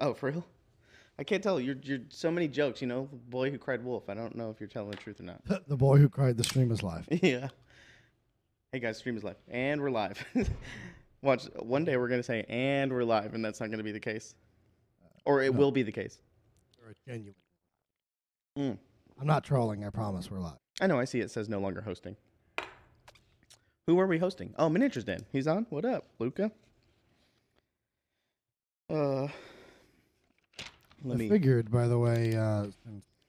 Oh, for real? I can't tell. You're so many jokes. You know, boy who cried wolf. I don't know if you're telling the truth or not. The boy who cried, the stream is live. Yeah. Hey guys, stream is live, and we're live. Watch. One day we're gonna say, and we're live, and that's not gonna be the case, or it will be the case. Or a genuine. Mm. I'm not trolling. I promise we're live. I know. I see. It says no longer hosting. Who are we hosting? Oh, Miniatures Den. He's on. What up, Luca? I figured, by the way, I'm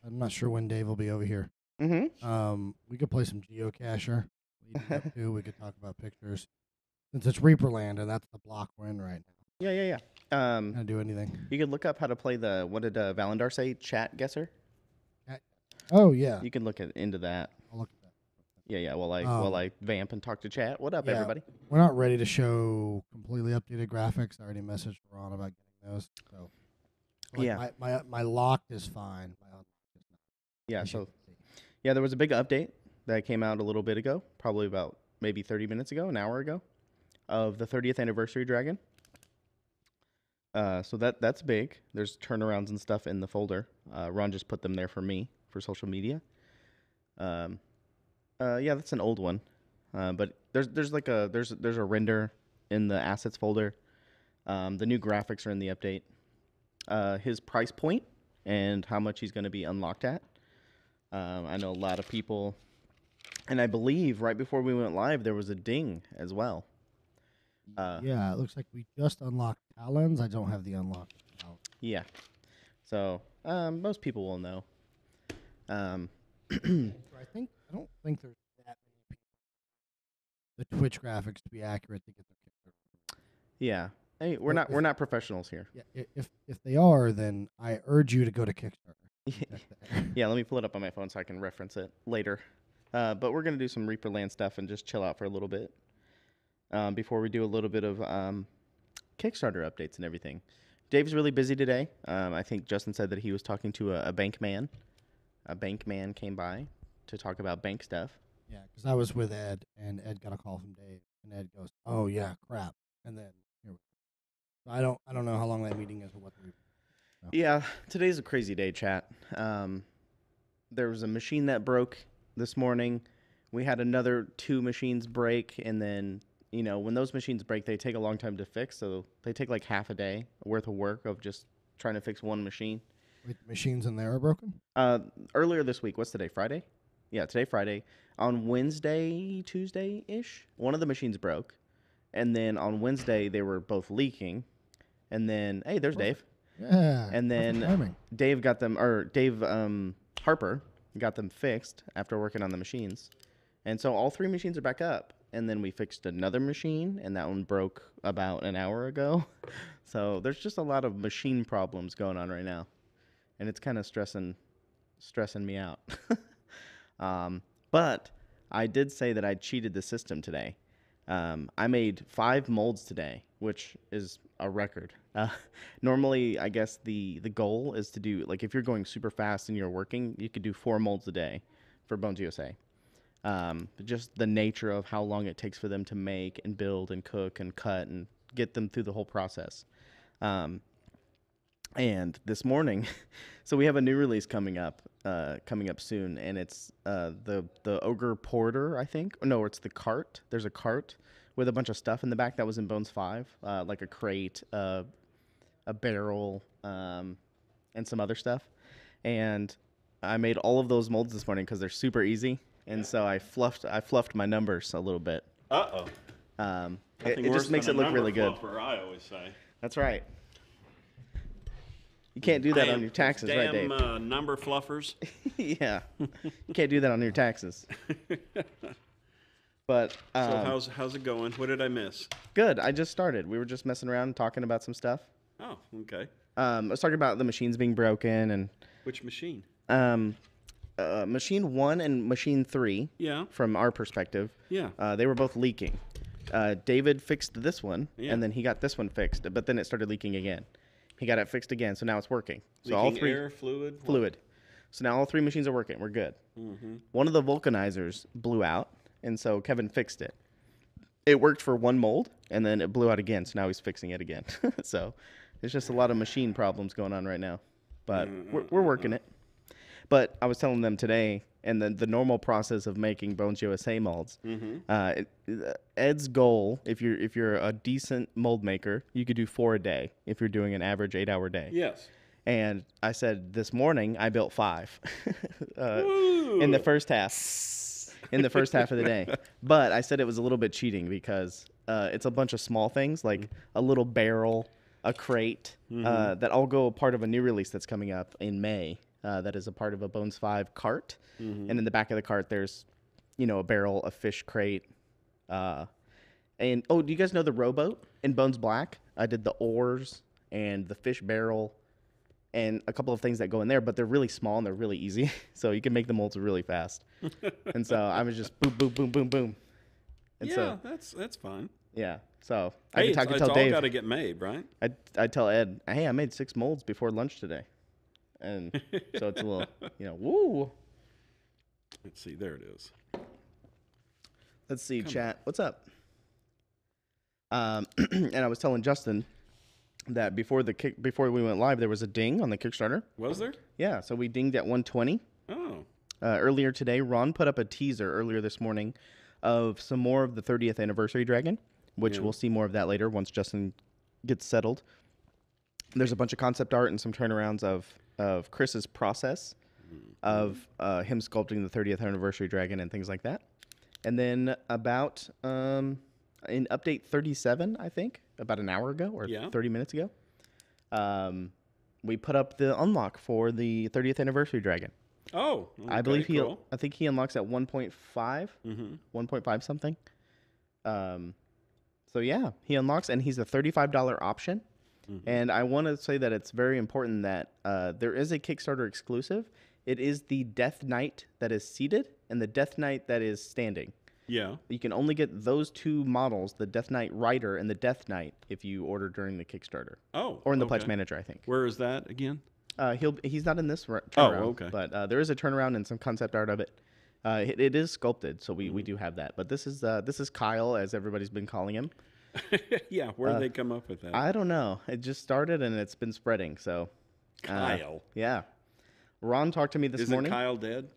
not sure when Dave will be over here. Mm-hmm. We could play some geocacher. We could talk about pictures. Since it's ReaperLand, and that's the block we're in right now. Yeah. Can't do anything. You could look up how to play the, what did Valendar say? Chat guesser? Oh, yeah. You can look into that. I'll look at that. Yeah. While I vamp and talk to chat. What up, everybody? We're not ready to show completely updated graphics. I already messaged Ron about getting those. So, my locked is fine. My unlocked is not. Yeah, there was a big update that came out a little bit ago, probably about maybe 30 minutes ago, an hour ago, of the 30th anniversary dragon. So that's big. There's turnarounds and stuff in the folder. Ron just put them there for me for social media. Yeah, that's an old one. But there's a render in the assets folder. The new graphics are in the update. His price point and how much he's going to be unlocked at. I know a lot of people, and I believe right before we went live there was a ding as well. Yeah, it looks like we just unlocked Talons. I don't have the unlock. Yeah, so most people will know. I don't think there's that many people. The Twitch graphics to be accurate to get their Kickstarter. Yeah, hey, we're not professionals here. Yeah, if they are, then I urge you to go to Kickstarter. Yeah, let me pull it up on my phone so I can reference it later. But we're going to do some ReaperLand stuff and just chill out for a little bit before we do a little bit of Kickstarter updates and everything. Dave's really busy today. I think Justin said that he was talking to a bank man. A bank man came by to talk about bank stuff. Yeah, because I was with Ed, and Ed got a call from Dave, and Ed goes, "Oh yeah, crap," and then here we go. So I don't know how long that meeting is or what the. No. Yeah, today's a crazy day, chat. There was a machine that broke this morning. We had another 2 machines break, and then, you know, when those machines break, they take a long time to fix, so they take like half a day worth of work of just trying to fix one machine. Wait, the machines in there are broken? Earlier this week, what's today, Friday? Yeah, today, Friday. On Wednesday, Tuesday-ish, one of the machines broke, and then on Wednesday, they were both leaking, and then, hey, there's Dave. Yeah. And then Dave Harper got them fixed after working on the machines. And so all 3 machines are back up. And then we fixed another machine, and that one broke about an hour ago. So there's just a lot of machine problems going on right now. And it's kind of stressing me out. But I did say that I cheated the system today. I made 5 molds today, which is a record. Normally, I guess the goal is to do, like, if you're going super fast and you're working, you could do 4 molds a day for Bones USA. Just the nature of how long it takes for them to make and build and cook and cut and get them through the whole process. And this morning, so we have a new release coming up soon, and it's the Ogre Porter, I think. No, it's the cart. There's a cart with a bunch of stuff in the back that was in Bones 5, like a crate, a barrel, and some other stuff. And I made all of those molds this morning because they're super easy, and so I fluffed my numbers a little bit. It just makes it look really good. Fluffer, I always say. That's right. You can't do that on your taxes, right, Dave? Number fluffers. Yeah. You can't do that on your taxes. But so how's it going? What did I miss? Good. I just started. We were just messing around talking about some stuff. Oh, okay. I was talking about the machines being broken and which machine? Machine 1 and Machine 3. Yeah. From our perspective. Yeah. They were both leaking. David fixed this one, and then he got this one fixed, but then it started leaking again. He got it fixed again, so now it's working. So leaking all 3 air, fluid. Fluid. So now all 3 machines are working. We're good. Mm-hmm. One of the vulcanizers blew out, and so Kevin fixed it. It worked for 1 mold, and then it blew out again, so now he's fixing it again. So It's just a lot of machine problems going on right now, but we're working it. But I was telling them today, and the normal process of making Bones USA molds. Ed's goal, if you're a decent mold maker, you could do 4 a day if you're doing an average 8-hour day. Yes. And I said this morning I built 5 in the first half. In the first half of the day. But I said it was a little bit cheating because it's a bunch of small things like a little barrel, a crate that all go part of a new release that's coming up in May. That is a part of a Bones 5 cart. And in the back of the cart, there's, a barrel, a fish crate. Do you guys know the rowboat in Bones Black? I did the oars and the fish barrel and a couple of things that go in there, but they're really small and they're really easy. So you can make the molds really fast. And so I was just boom, boom, boom, boom, boom. And yeah, that's fine. Yeah. So Hey, I could it's tell all Dave. got to get made, right? I tell Ed, hey, I made 6 molds before lunch today. And so it's a little, woo. Let's see. There it is. Let's see, chat. What's up? And I was telling Justin that before we went live, there was a ding on the Kickstarter. Was there? Yeah, so we dinged at 120. Oh. Earlier today, Ron put up a teaser earlier this morning of some more of the 30th anniversary dragon, which we'll see more of that later once Justin gets settled. There's a bunch of concept art and some turnarounds of Chris's process of him sculpting the 30th anniversary dragon and things like that. And then about in update 37, I think, about an hour ago or 30 minutes ago, we put up the unlock for the 30th anniversary dragon. Oh, okay, I believe cool. I think he unlocks at 1.5, 1.5 something. So yeah, he unlocks and he's a $35 option. And I want to say that it's very important that there is a Kickstarter exclusive. It is the Death Knight that is seated and the Death Knight that is standing. Yeah. You can only get those 2 models, the Death Knight Rider and the Death Knight, if you order during the Kickstarter. Oh. Or in the Pledge Manager, I think. Where is that again? He's not in this turnaround. Oh, okay. But there is a turnaround and some concept art of it. It is sculpted, so we do have that. But this is Kyle, as everybody's been calling him. Yeah, where did they come up with that? I don't know. It just started and it's been spreading. So Kyle. Yeah. Ron talked to me this morning. Isn't Kyle dead?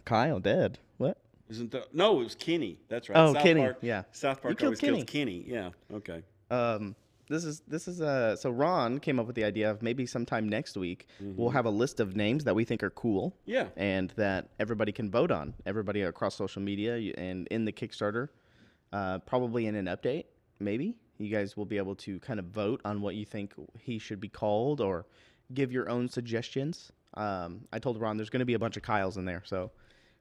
Kyle dead? What? No, it was Kenny. That's right. Oh, South Kenny. Park, Yeah. South Park always kills Kenny. Yeah. Okay. This is so Ron came up with the idea of maybe sometime next week we'll have a list of names that we think are cool. Yeah. And that everybody can vote on. Everybody across social media and in the Kickstarter, probably in an update. Maybe you guys will be able to kind of vote on what you think he should be called or give your own suggestions. I told Ron there's going to be a bunch of Kyles in there, so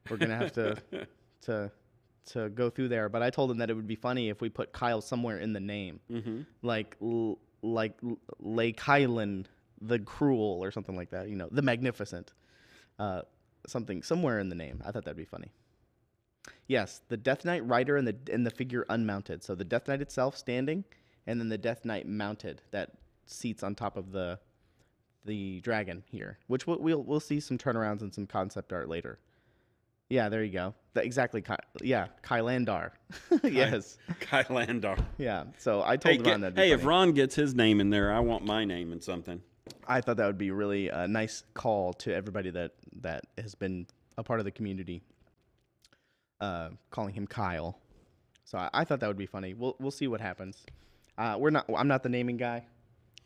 we're going to have to go through there. But I told him that it would be funny if we put Kyle somewhere in the name, like Lay Kylan the Cruel or something like that. The Magnificent, somewhere in the name. I thought that'd be funny. Yes, the Death Knight Rider and the figure unmounted. So the Death Knight itself standing, and then the Death Knight mounted that seats on top of the dragon here, which we'll see some turnarounds and some concept art later. Yeah, there you go. Exactly. Kylandar. Yes. Kylandar. Yeah. So I told Ron that. Hey, if Ron gets his name in there, I want my name in something. I thought that would be really a nice call to everybody that has been a part of the community. Calling him Kyle. So I thought that would be funny. We'll see what happens. I'm not the naming guy.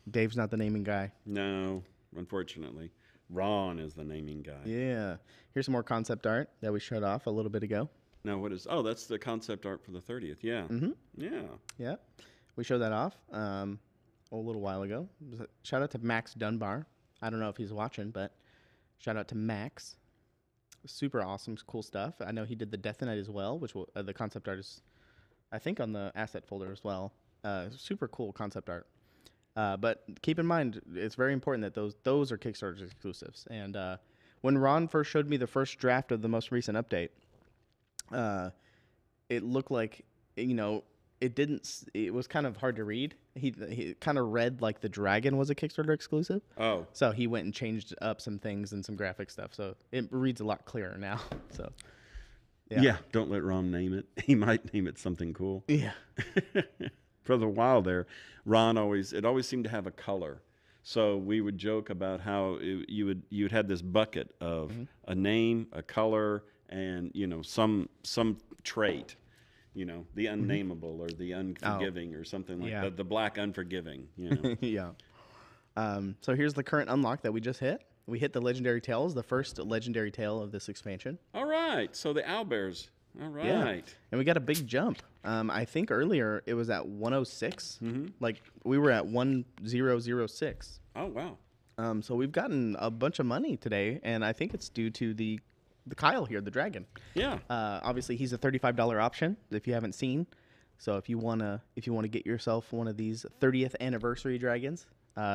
Dave's not the naming guy. No, unfortunately. Ron is the naming guy. Yeah. Here's some more concept art that we showed off a little bit ago. Now that's the concept art for the 30th. Yeah. Yeah. Yeah. We showed that off a little while ago. Shout out to Max Dunbar. I don't know if he's watching, but shout out to Max. Super awesome, cool stuff. I know he did the Death Knight as well, which the concept art is, I think, on the asset folder as well. Super cool concept art. But keep in mind, it's very important that those are Kickstarter exclusives. And when Ron first showed me the first draft of the most recent update, it looked like, it was kind of hard to read. He kind of read like the dragon was a Kickstarter exclusive. Oh. So he went and changed up some things and some graphic stuff. So it reads a lot clearer now. So yeah, don't let Ron name it. He might name it something cool. Yeah. for the while there, Ron it always seemed to have a color. So we would joke about how you'd had this bucket of a name, a color, and some trait, the unnameable or the unforgiving or something like that. The black unforgiving. Yeah. So here's the current unlock that we just hit. We hit the legendary tales, the first legendary tale of this expansion. All right. So the owlbears. All right. Yeah. And we got a big jump. I think earlier it was at 106. Like we were at 1006. Oh, wow. So we've gotten a bunch of money today, and I think it's due to the Kyle here, the dragon. Yeah. Obviously he's a $35 option if you haven't seen. So if you wanna get yourself one of these 30th anniversary dragons,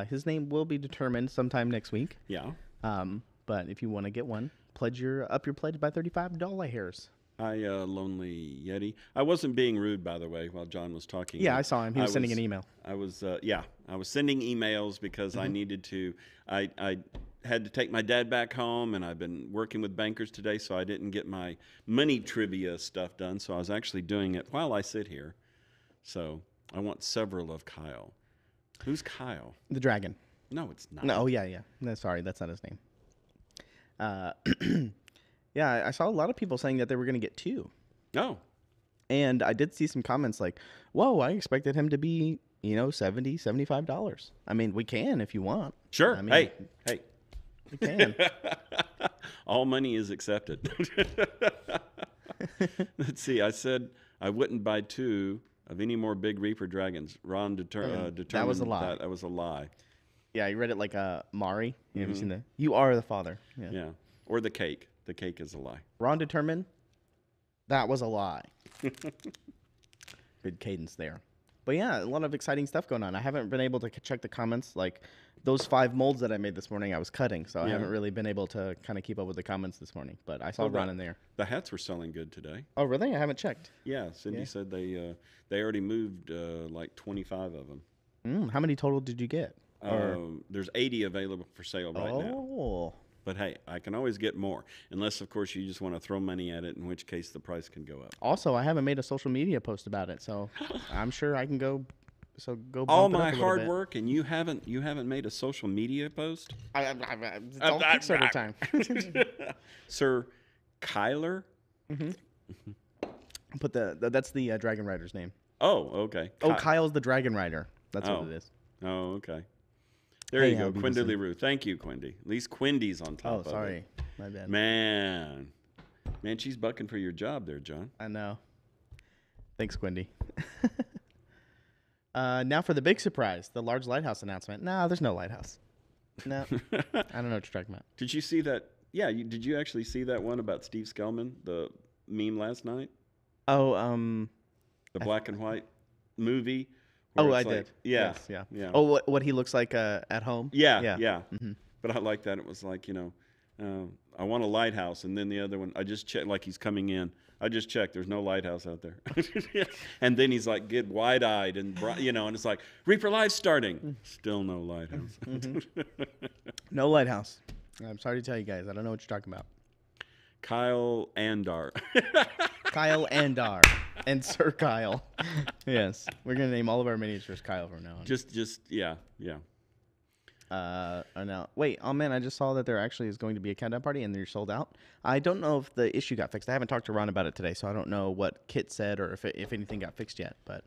his name will be determined sometime next week. Yeah. But if you want to get one, up your pledge by $35. Hi, Lonely Yeti. I wasn't being rude, by the way, while John was talking. Yeah, I saw him. He was sending an email. I was sending emails because I needed to. I had to take my dad back home, and I've been working with bankers today, so I didn't get my money trivia stuff done. So I was actually doing it while I sit here. So I want several of Kyle. Who's Kyle? The dragon. No, it's not. No, yeah. No, sorry, that's not his name. Yeah, I saw a lot of people saying that they were going to get 2. Oh. And I did see some comments like, whoa, I expected him to be, $70, $75. I mean, we can if you want. Sure. I mean, hey. We can. All money is accepted. Let's see. I said I wouldn't buy 2 of any more big Reaper dragons. Ron determined that was a lie. That was a lie. Yeah, you read it like Mari. Have you seen that? You are the father. Yeah. Or the cake. The cake is a lie. Ron determined that was a lie. Good cadence there. But yeah, a lot of exciting stuff going on. I haven't been able to check the comments. Like those 5 molds that I made this morning, I was cutting. So I haven't really been able to kind of keep up with the comments this morning. But I saw Ron in there. The hats were selling good today. Oh, really? I haven't checked. Yeah, Cindy said they already moved like 25 of them. How many total did you get? There's 80 available for sale right now. Oh. But hey, I can always get more, unless of course you just want to throw money at it, in which case the price can go up. Also, I haven't made a social media post about it, so I'm sure I can go. So go. All my hard work, and you haven't made a social media post. It's all Kickstarter time. Sir Kyler. But that's the Dragon Rider's name. Oh, okay. Kyle's the Dragon Rider. That's what it is. Oh, okay. There you go, Quindy LeRoux. Thank you, Quindy. At least Quindy's on top of it. Oh, sorry. My bad. Man, she's bucking for your job there, John. I know. Thanks, Quindy. Now for the big surprise, the large lighthouse announcement. No, there's no lighthouse. No. I don't know what you're talking about. Did you see that? Yeah, did you actually see that one about Steve Skellman, the meme last night? Oh, the black and white movie. Oh, I did. Yeah. Yes, yeah. Oh, what he looks like at home? Yeah. Mm-hmm. But I like that. It was like, I want a lighthouse. And then the other one, I just checked, like he's coming in. I just checked. There's no lighthouse out there. And then he's like, get wide-eyed and, and it's like, ReaperLive starting. Still no lighthouse. No lighthouse. I'm sorry to tell you guys. I don't know what you're talking about. Kyle Andar. Kyle Andar. And Sir Kyle. Yes. We're going to name all of our miniatures Kyle from now on. Yeah. Wait, oh man, I just saw that there actually is going to be a countdown party and they're sold out. I don't know if the issue got fixed. I haven't talked to Ron about it today, so I don't know what Kit said or if anything got fixed yet. But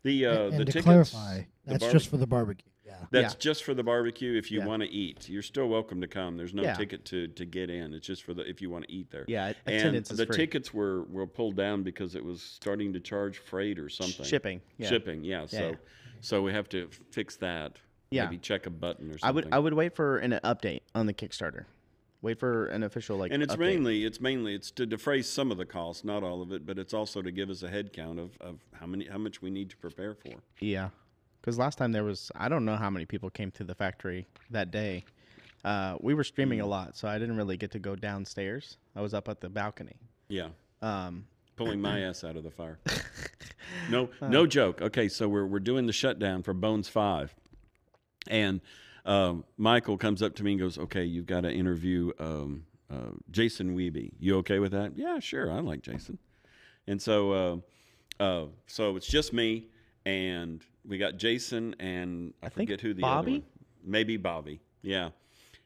the to tickets, clarify, that's just for the barbecue. Yeah. That's just for the barbecue. If you want to eat, you're still welcome to come. There's no ticket to get in. It's just for if you want to eat there. Yeah, attendance is free. The tickets were pulled down because it was starting to charge freight or something. Shipping. Yeah. So we have to fix that. Yeah. Maybe check a button or something. I would wait for an update on the Kickstarter. Wait for an official And it's update. mainly to defray some of the costs, not all of it, but it's also to give us a head count of how much we need to prepare for. Yeah. Because last time I don't know how many people came to the factory that day. We were streaming a lot, so I didn't really get to go downstairs. I was up at the balcony. Yeah. Pulling my ass out of the fire. No joke. Okay, so we're doing the shutdown for Bones 5. And Michael comes up to me and goes, okay, you've got to interview Jason Wiebe. You okay with that? Yeah, sure. I like Jason. And so it's just me. and we got Jason and I forget who the Bobby? other one. Maybe Bobby. Yeah.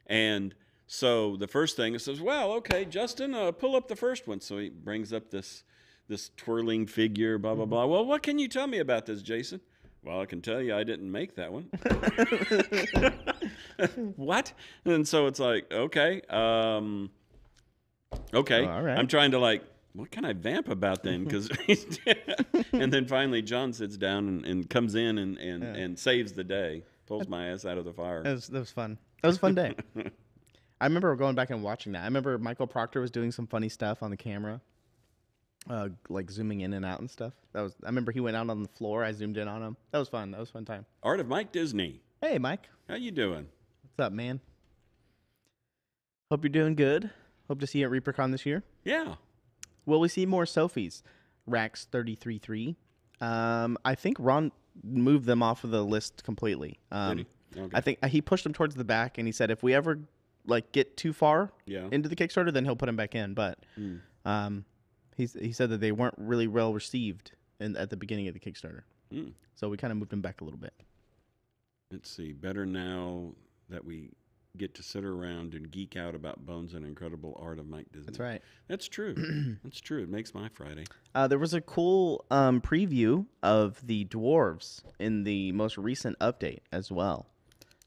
And so the first thing, it says, well, okay, Justin, pull up the first one. So he brings up this twirling figure, blah, blah, blah. Well, what can you tell me about this, Jason? Well, I can tell you I didn't make that one. What? And so it's like, okay. Okay. Oh, all right. I'm trying to like, what can I vamp about then? Because and then finally John sits down and comes in and saves the day, pulls my ass out of the fire. That was fun. That was a fun day. I remember going back and watching that. I remember Michael Proctor was doing some funny stuff on the camera, like zooming in and out and stuff. I remember he went out on the floor. I zoomed in on him. That was fun. That was a fun time. Art of Mike Disney. Hey, Mike. How you doing? What's up, man? Hope you're doing good. Hope to see you at ReaperCon this year. Yeah. Will we see more Sophies? Rax 33.3. I think Ron moved them off of the list completely. Okay. I think he pushed them towards the back, and he said if we ever like get too far into the Kickstarter, then he'll put them back in. But he said that they weren't really well received at the beginning of the Kickstarter. So we kind of moved them back a little bit. Let's see. Better now that we get to sit around and geek out about Bones and Incredible Art of Mike Disney. That's right. That's true. That's true. It makes my Friday. There was a cool preview of the dwarves in the most recent update as well.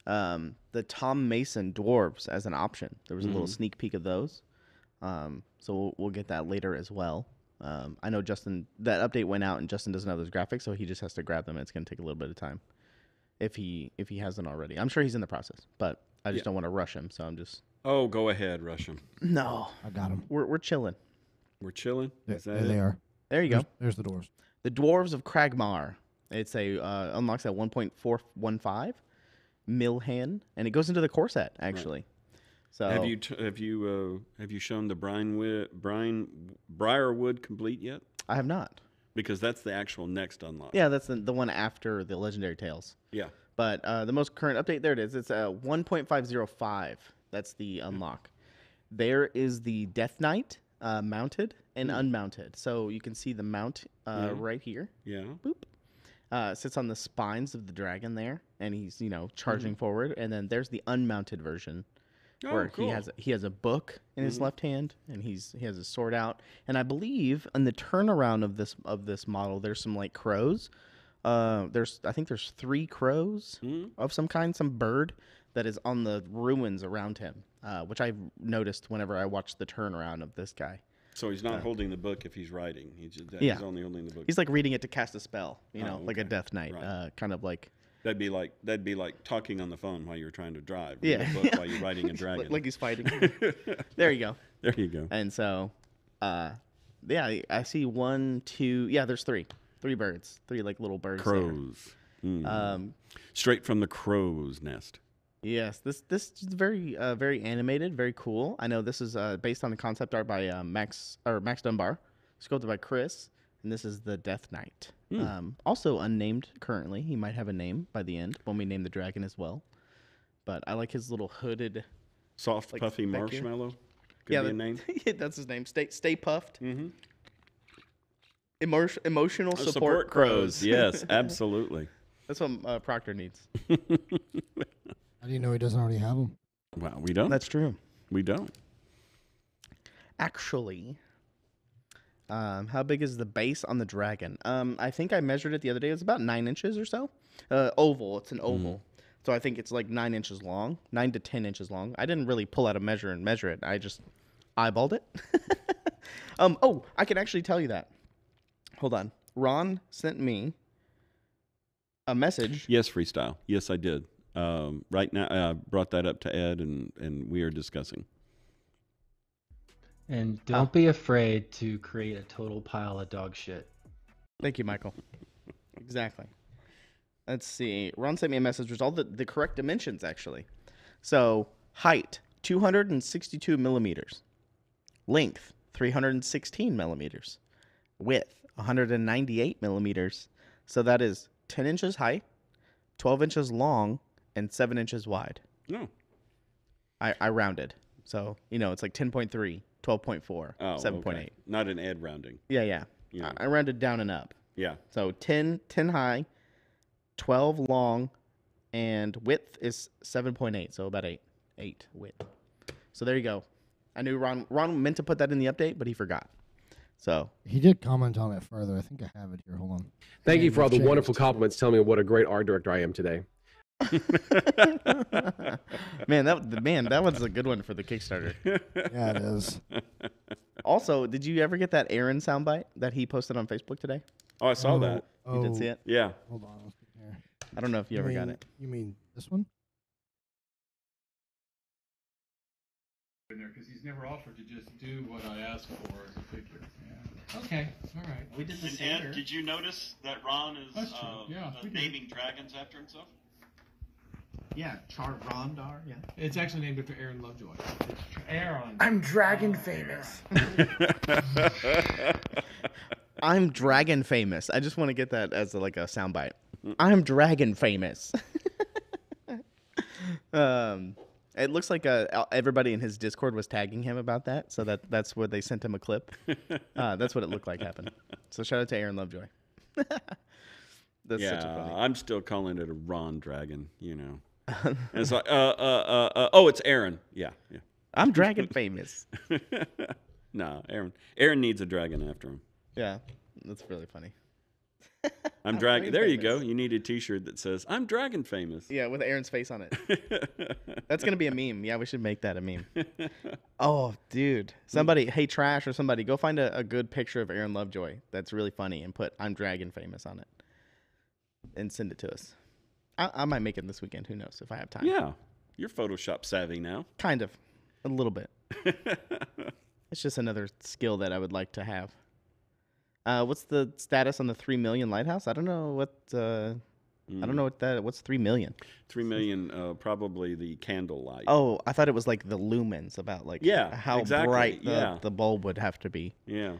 The Tom Mason dwarves as an option. There was a little sneak peek of those. So we'll get that later as well. I know Justin, that update went out and Justin doesn't have those graphics, so he just has to grab them. It's going to take a little bit of time if he hasn't already. I'm sure he's in the process, but I just don't want to rush him, so I'm just... Oh, go ahead, rush him. No. I got them. We're chilling. We're chilling? There, Is that they are. There you go. There's the doors. The Dwarves of Cragmar. It's a unlocks at 1.415 Milhan, and it goes into the core set actually. So have you shown the Briarwood complete yet? I have not. Because that's the actual next unlock. Yeah, that's the one after the Legendary Tales. Yeah. But the most current update, there it is. It's 1.505. That's the unlock. There is the Death Knight mounted and unmounted. So you can see the mount right here. Yeah. Boop. Sits on the spines of the dragon there, and he's charging forward. And then there's the unmounted version, where cool. he has a book in his left hand, and he has his sword out. And I believe in the turnaround of this model, there's some like crows. I think there's 3 crows of some kind, some bird that is on the ruins around him, which I've noticed whenever I watch the turnaround of this guy. So he's not holding the book if he's writing. He's only holding the book. He's like reading it to cast a spell, like a death knight, Right. kind of like. That'd be like talking on the phone while you're trying to drive. Yeah. Read a book while you're riding a dragon. like he's fighting. There you go. There you go. And so, I see 1, 2. Yeah, there's 3. 3 birds. 3 like little birds. Crows. Straight from the crow's nest. Yes, this is very very animated, very cool. I know this is based on the concept art by Max Dunbar, sculpted by Chris, and this is the Death Knight. Also unnamed currently. He might have a name by the end when we name the dragon as well. But I like his little hooded, soft, puffy marshmallow. Could be a name. That's his name. Stay puffed. Emotional support crows. Yes, absolutely. That's what Proctor needs. How do you know he doesn't already have them? Well, we don't. That's true. We don't. Actually, how big is the base on the dragon? I think I measured it the other day. It's about 9 inches or so. Oval. It's an oval. So I think it's like 9 inches long, 9 to 10 inches long. I didn't really pull out a measure and measure it. I just eyeballed it. I can actually tell you that. Hold on. Ron sent me a message. Yes, Freestyle. Yes, I did. Right now, I brought that up to Ed, and we are discussing. And don't be afraid to create a total pile of dog shit. Thank you, Michael. Exactly. Let's see. Ron sent me a message with all the correct dimensions, actually. So, height, 262 millimeters. Length, 316 millimeters. Width, 198 millimeters. So that is 10 inches high, 12 inches long, and 7 inches wide. No. I rounded. So, it's like 10.3, 12.4, 7.8. Okay. Not an Ed rounding. Yeah. Yeah. I rounded down and up. Yeah. So 10 high, 12 long, and width is 7.8, so about 8 width. So there you go. I knew Ron meant to put that in the update, but he forgot. So he did comment on it further. I think I have it here. Hold on. Thank you for all the wonderful compliments. Telling me what a great art director I am today. man, that was a good one for the Kickstarter. Yeah, it is. Also, did you ever get that Aaron soundbite that he posted on Facebook today? Oh, I saw that. You did see it? Yeah. Hold on. Let's get here. I don't know if you ever got it. You mean this one? In there because he's never offered to just do what I asked for as a figure. Yeah. Okay. All right. We did the And did you notice that Ron is That's true. Yeah, we did. naming dragons after himself? Yeah, Rondar, yeah. It's actually named after Aaron Lovejoy. Aaron. I'm dragon famous. I'm dragon famous. I just want to get that as a soundbite. I'm dragon famous. It looks like everybody in his Discord was tagging him about that, so that's where they sent him a clip. That's what it looked like happened. So shout out to Aaron Lovejoy. That's such a funny. I'm still calling it a Ron dragon, And it's like, oh, it's Aaron. Yeah. I'm dragon famous. No, Aaron needs a dragon after him. Yeah, that's really funny. I'm dragon. There you go. You need a T-shirt that says "I'm dragon famous." Yeah, with Aaron's face on it. That's gonna be a meme. Yeah, we should make that a meme. Oh, dude! Somebody, hey Trash or somebody, go find a good picture of Aaron Lovejoy that's really funny and put "I'm dragon famous" on it, and send it to us. I might make it this weekend. Who knows if I have time? Yeah, you're Photoshop savvy now. Kind of, a little bit. It's just another skill that I would like to have. What's the status on the 3 million lighthouse? I don't know what. I don't know what that. What's 3 million? 3 million, probably the candle light. Oh, I thought it was like the lumens, about how exactly. bright the bulb would have to be. Yeah.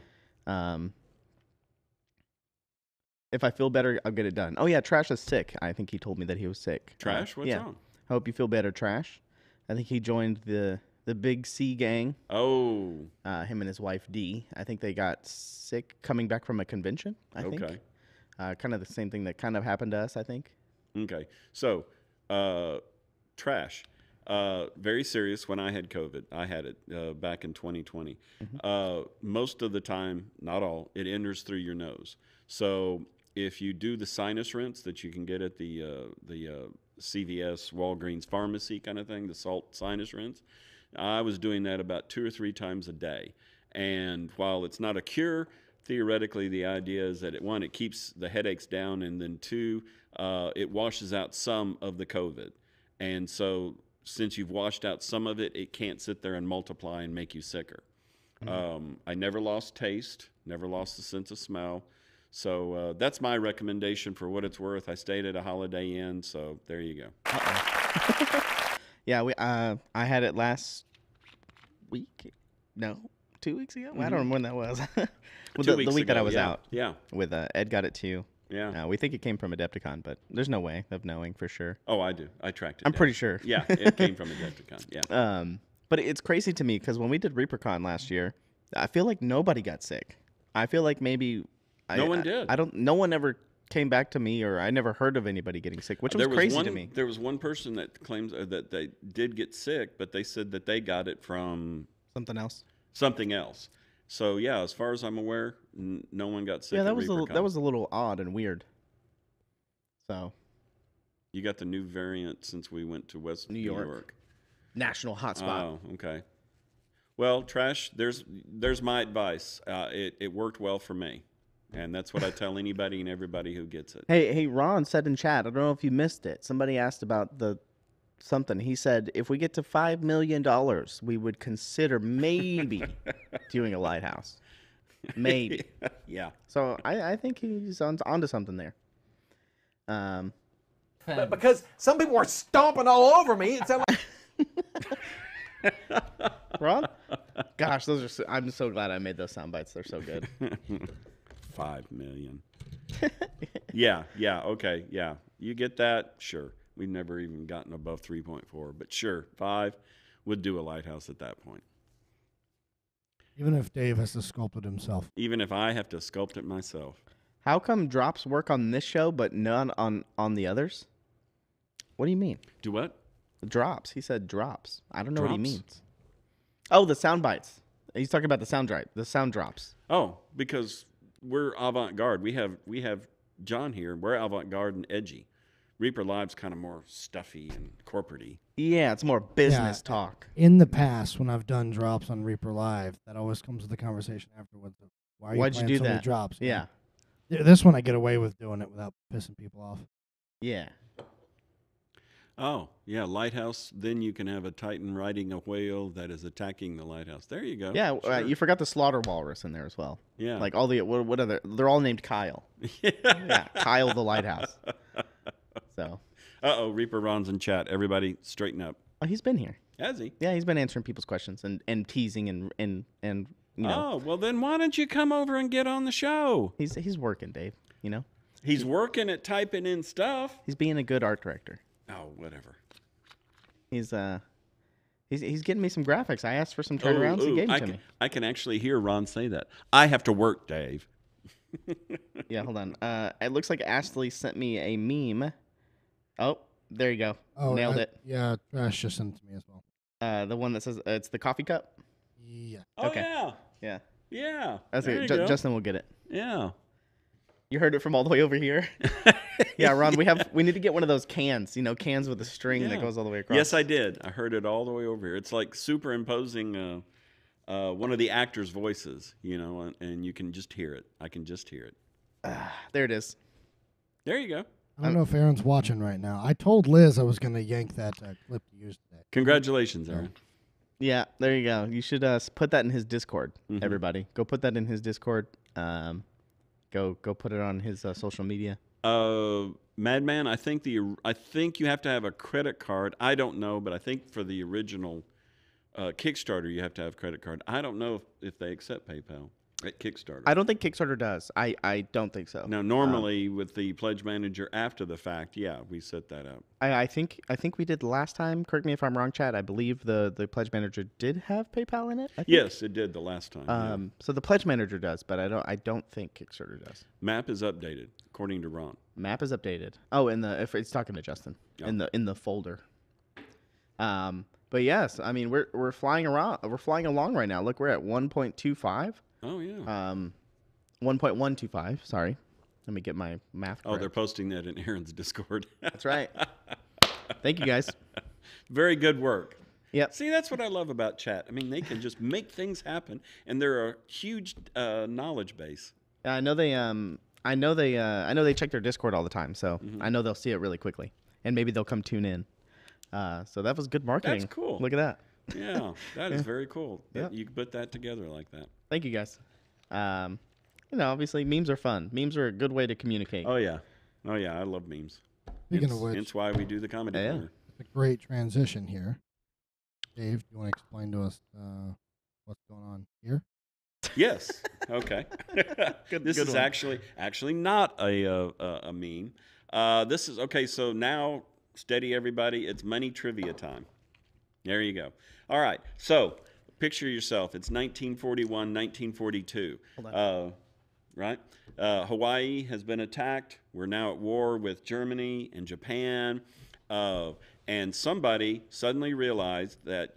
If I feel better, I'll get it done. Oh yeah, Trash is sick. I think he told me that he was sick. Trash? What's wrong? I hope you feel better, Trash. I think he joined the Big C gang. Oh. Him and his wife Dee. I think they got sick coming back from a convention. I think. Kind of the same thing that kind of happened to us, I think. Okay. So, Trash. Very serious when I had COVID. I had it back in 2020. Mm-hmm. Most of the time, not all, it enters through your nose. So if you do the sinus rinse that you can get at the CVS, Walgreens pharmacy kind of thing, the salt sinus rinse, I was doing that about 2 or 3 times a day. And while it's not a cure, theoretically the idea is that it keeps the headaches down, and then 2, it washes out some of the COVID. And so since you've washed out some of it, it can't sit there and multiply and make you sicker. Mm-hmm. I never lost taste, never lost the sense of smell. So that's my recommendation for what it's worth. I stayed at a Holiday Inn, so there you go. Yeah, I had it last week. No, 2 weeks ago. Mm-hmm. I don't remember when that was. The week ago, that I was out. Yeah. With Ed got it too. Yeah. We think it came from Adepticon, but there's no way of knowing for sure. Oh, I do. I tracked it. I'm pretty sure. Yeah, it came from Adepticon. Yeah. But it's crazy to me because when we did ReaperCon last year, I feel like nobody got sick. I feel like maybe no one did. No one ever came back to me, or I never heard of anybody getting sick, which was crazy to me. There was one person that claims that they did get sick, but they said that they got it from something else. So yeah, as far as I'm aware, no one got sick. Yeah, that was a little odd and weird. So you got the new variant since we went to West New York. National hotspot. Oh, okay. Well, Trash, there's my advice. It worked well for me. And that's what I tell anybody and everybody who gets it. Hey, Ron said in chat, I don't know if you missed it. Somebody asked about something. He said, if we get to $5 million, we would consider maybe doing a lighthouse. Maybe. Yeah. So I think he's onto something there. But because some people are stomping all over me, it sounds like... Ron? Gosh, I'm so glad I made those sound bites. They're so good. 5 million. Yeah, okay, yeah. You get that? Sure. We've never even gotten above 3.4, but sure, 5 would do a lighthouse at that point. Even if Dave has to sculpt it himself. Even if I have to sculpt it myself. How come drops work on this show but none on the others? What do you mean? Do what? Drops. He said drops. I don't know what he Drops? means. Oh, the sound bites. He's talking about the sound drops. Oh, because we're avant-garde. We have John here. We're avant-garde and edgy. Reaper Live's kind of more stuffy and corporate-y. Yeah, it's more business talk. In the past, when I've done drops on Reaper Live, that always comes with the conversation afterwards. Of, why are you Why'd you playing do so many that? drops? Yeah. This one I get away with doing it without pissing people off. Yeah. Oh, yeah, lighthouse. Then you can have a Titan riding a whale that is attacking the lighthouse. There you go. Yeah, Sure. you forgot the slaughter walrus in there as well. Yeah. Like all the what other? They're all named Kyle. Yeah, Kyle the lighthouse. So. Uh-oh, Reaper Ron's in chat. Everybody straighten up. Oh, he's been here. Has he? Yeah, he's been answering people's questions and teasing and you know. Oh, well then why don't you come over and get on the show? He's working, Dave. You know. He's working at typing in stuff. He's being a good art director. Oh, whatever. He's getting me some graphics. I asked for some turnarounds. He gave them to me. I can actually hear Ron say that. I have to work, Dave. Yeah, hold on. It looks like Ashley sent me a meme. Oh, there you go. Oh, Nailed it. Yeah, Trash just sent it to me as well. The one that says it's the coffee cup. Yeah. Oh, Okay. yeah. Yeah. Yeah. That's There it. you go. Justin will get it. Yeah. You heard it from all the way over here. Yeah, Ron, we need to get one of those cans. You know, cans with a string that Yeah. goes all the way across. Yes, I did. I heard it all the way over here. It's like superimposing one of the actors' voices, you know, and you can just hear it. I can just hear it. There it is. There you go. I don't know if Aaron's watching right now. I told Liz I was going to yank that clip to use today. Congratulations, Aaron. Yeah, there you go. You should put that in his Discord, Mhm. everybody. Go put that in his Discord. Go put it on his social media. Madman, I think you have to have a credit card. I don't know, but I think for the original Kickstarter, you have to have a credit card. I don't know if they accept PayPal at Kickstarter. I don't think Kickstarter does. I don't think so. Now, normally with the pledge manager after the fact, yeah, we set that up. I think we did last time. Correct me if I'm wrong, Chad. I believe the pledge manager did have PayPal in it. I think. Yes, it did the last time. Yeah. So the pledge manager does, but I don't think Kickstarter does. Map is updated according to Ron. Map is updated. Oh, if it's talking to Justin Yeah. in the folder. But yes, I mean we're flying around. We're flying along right now. Look, we're at 1.25. Oh yeah. 1.125. Sorry, let me get my math. Oh, correct. they're posting that in Aaron's Discord. That's right. Thank you guys. Very good work. Yep. See, that's what I love about chat. I mean, they can just make things happen, and they're a huge knowledge base. I know they check their Discord all the time, so I know they'll see it really quickly, and maybe they'll come tune in. So that was good marketing. That's cool. Look at that. Yeah, that is very cool. That Yep. you can put that together like that. Thank you guys. Obviously memes are fun. Memes are a good way to communicate. Oh yeah, I love memes. Speaking of which, Hence why we do the comedy Yeah. corner. it's a great transition here. Dave, do you want to explain to us what's going on here? Yes. Okay. This good is one. actually not a meme. This is okay. So now, steady everybody. It's money trivia time. There you go. All right. So picture yourself. It's 1941, 1942. Right? Hawaii has been attacked. We're now at war with Germany and Japan. And somebody suddenly realized that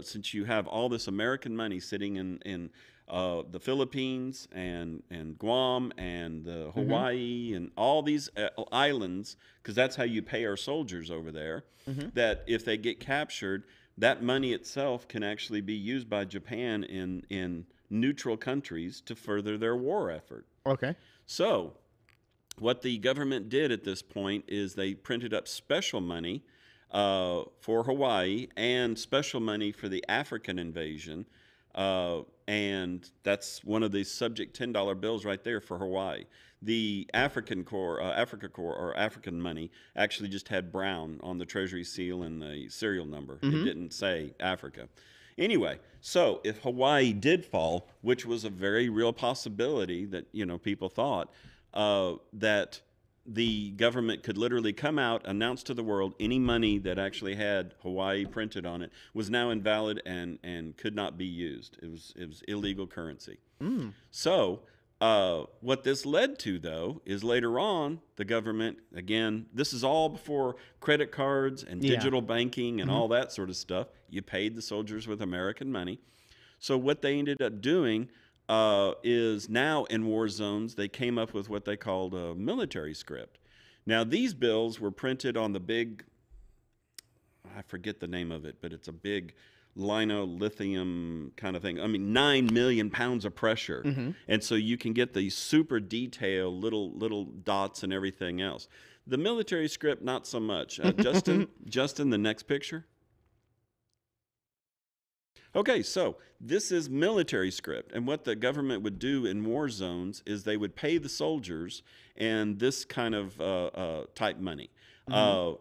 since you have all this American money sitting in the Philippines and Guam and Hawaii and all these islands, because that's how you pay our soldiers over there, that if they get captured, that money itself can actually be used by Japan in neutral countries to further their war effort. Okay. So what the government did at this point is they printed up special money for Hawaii and special money for the African invasion. And that's one of the subject $10 bills right there for Hawaii. The Africa Corps, or African money, actually just had brown on the Treasury seal and the serial number. It didn't say Africa. Anyway, so if Hawaii did fall, which was a very real possibility that, people thought, that the government could literally come out, announce to the world any money that actually had Hawaii printed on it was now invalid and could not be used. It was illegal currency. So What this led to, though, is later on, the government, again, this is all before credit cards and digital banking and all that sort of stuff. You paid the soldiers with American money. So what they ended up doing is now in war zones, they came up with what they called a military script. Now, these bills were printed on the big, I forget the name of it, but it's a big linolithium kind of thing. I mean, 9 million pounds of pressure. And so you can get these super detailed little dots and everything else. The military script, not so much. Justin, the next picture. Okay, so this is military script. And what the government would do in war zones is they would pay the soldiers and this kind of type money. Now,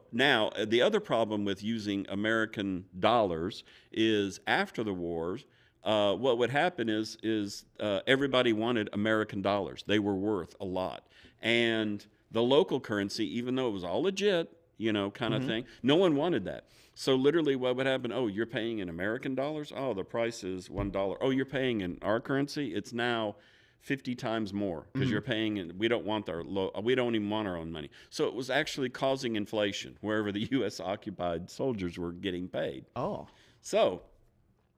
the other problem with using American dollars is after the wars, what would happen is everybody wanted American dollars. They were worth a lot. And the local currency, even though it was all legit, you know, kind of thing, no one wanted that. So literally what would happen, oh, you're paying in American dollars? Oh, the price is $1. Oh, you're paying in our currency? It's now 50 times more because you're paying, and we don't want we don't even want our own money. So it was actually causing inflation wherever the U.S. occupied soldiers were getting paid. Oh. So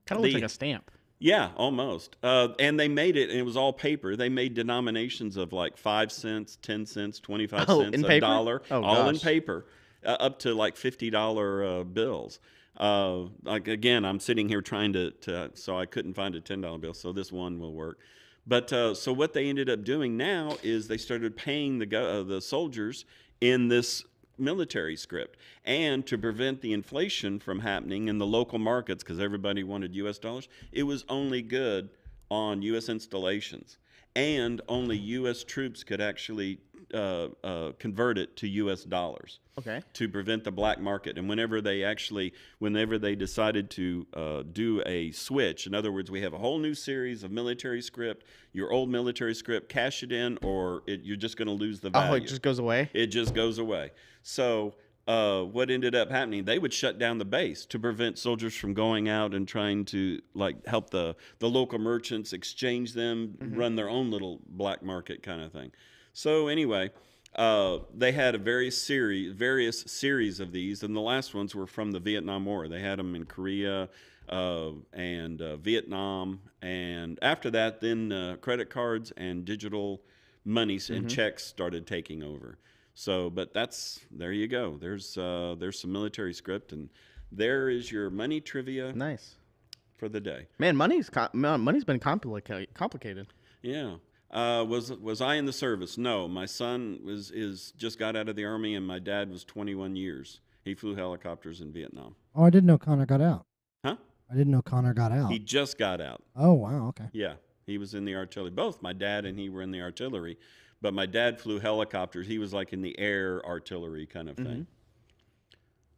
Kind of looks like a stamp. yeah, almost. And they made it, and it was all paper. They made denominations of like 5 cents, 10 cents, 25 cents, in a paper? dollar, Oh, all in gosh. paper, up to like $50 bills. Like again, I'm sitting here trying to, so I couldn't find a $10 bill, so this one will work. But so what they ended up doing now is they started paying the soldiers in this military script, and to prevent the inflation from happening in the local markets, because everybody wanted U.S. dollars, it was only good on U.S. installations, and only U.S. troops could actually convert it to U.S. dollars. Okay. To prevent the black market. And whenever they decided to do a switch, in other words, we have a whole new series of military script, your old military script, cash it in, or you're just going to lose the value. Oh, it just goes away? It just goes away. So what ended up happening, they would shut down the base to prevent soldiers from going out and trying to like help the local merchants exchange them, run their own little black market kind of thing. So anyway, they had a various series of these, and the last ones were from the Vietnam War. They had them in Korea and Vietnam, and after that, then credit cards and digital monies and checks started taking over. So, but there you go. There's some military script, and there is your money trivia. Nice. For the day. Man, money's been complicated. Yeah. Was I in the service? No, my son just got out of the Army, and my dad was 21 years. He flew helicopters in Vietnam. Oh, I didn't know Connor got out. Huh? I didn't know Connor got out. He just got out. Oh, wow, okay. Yeah, he was in the artillery. Both my dad and he were in the artillery, but my dad flew helicopters. He was like in the air artillery kind of thing.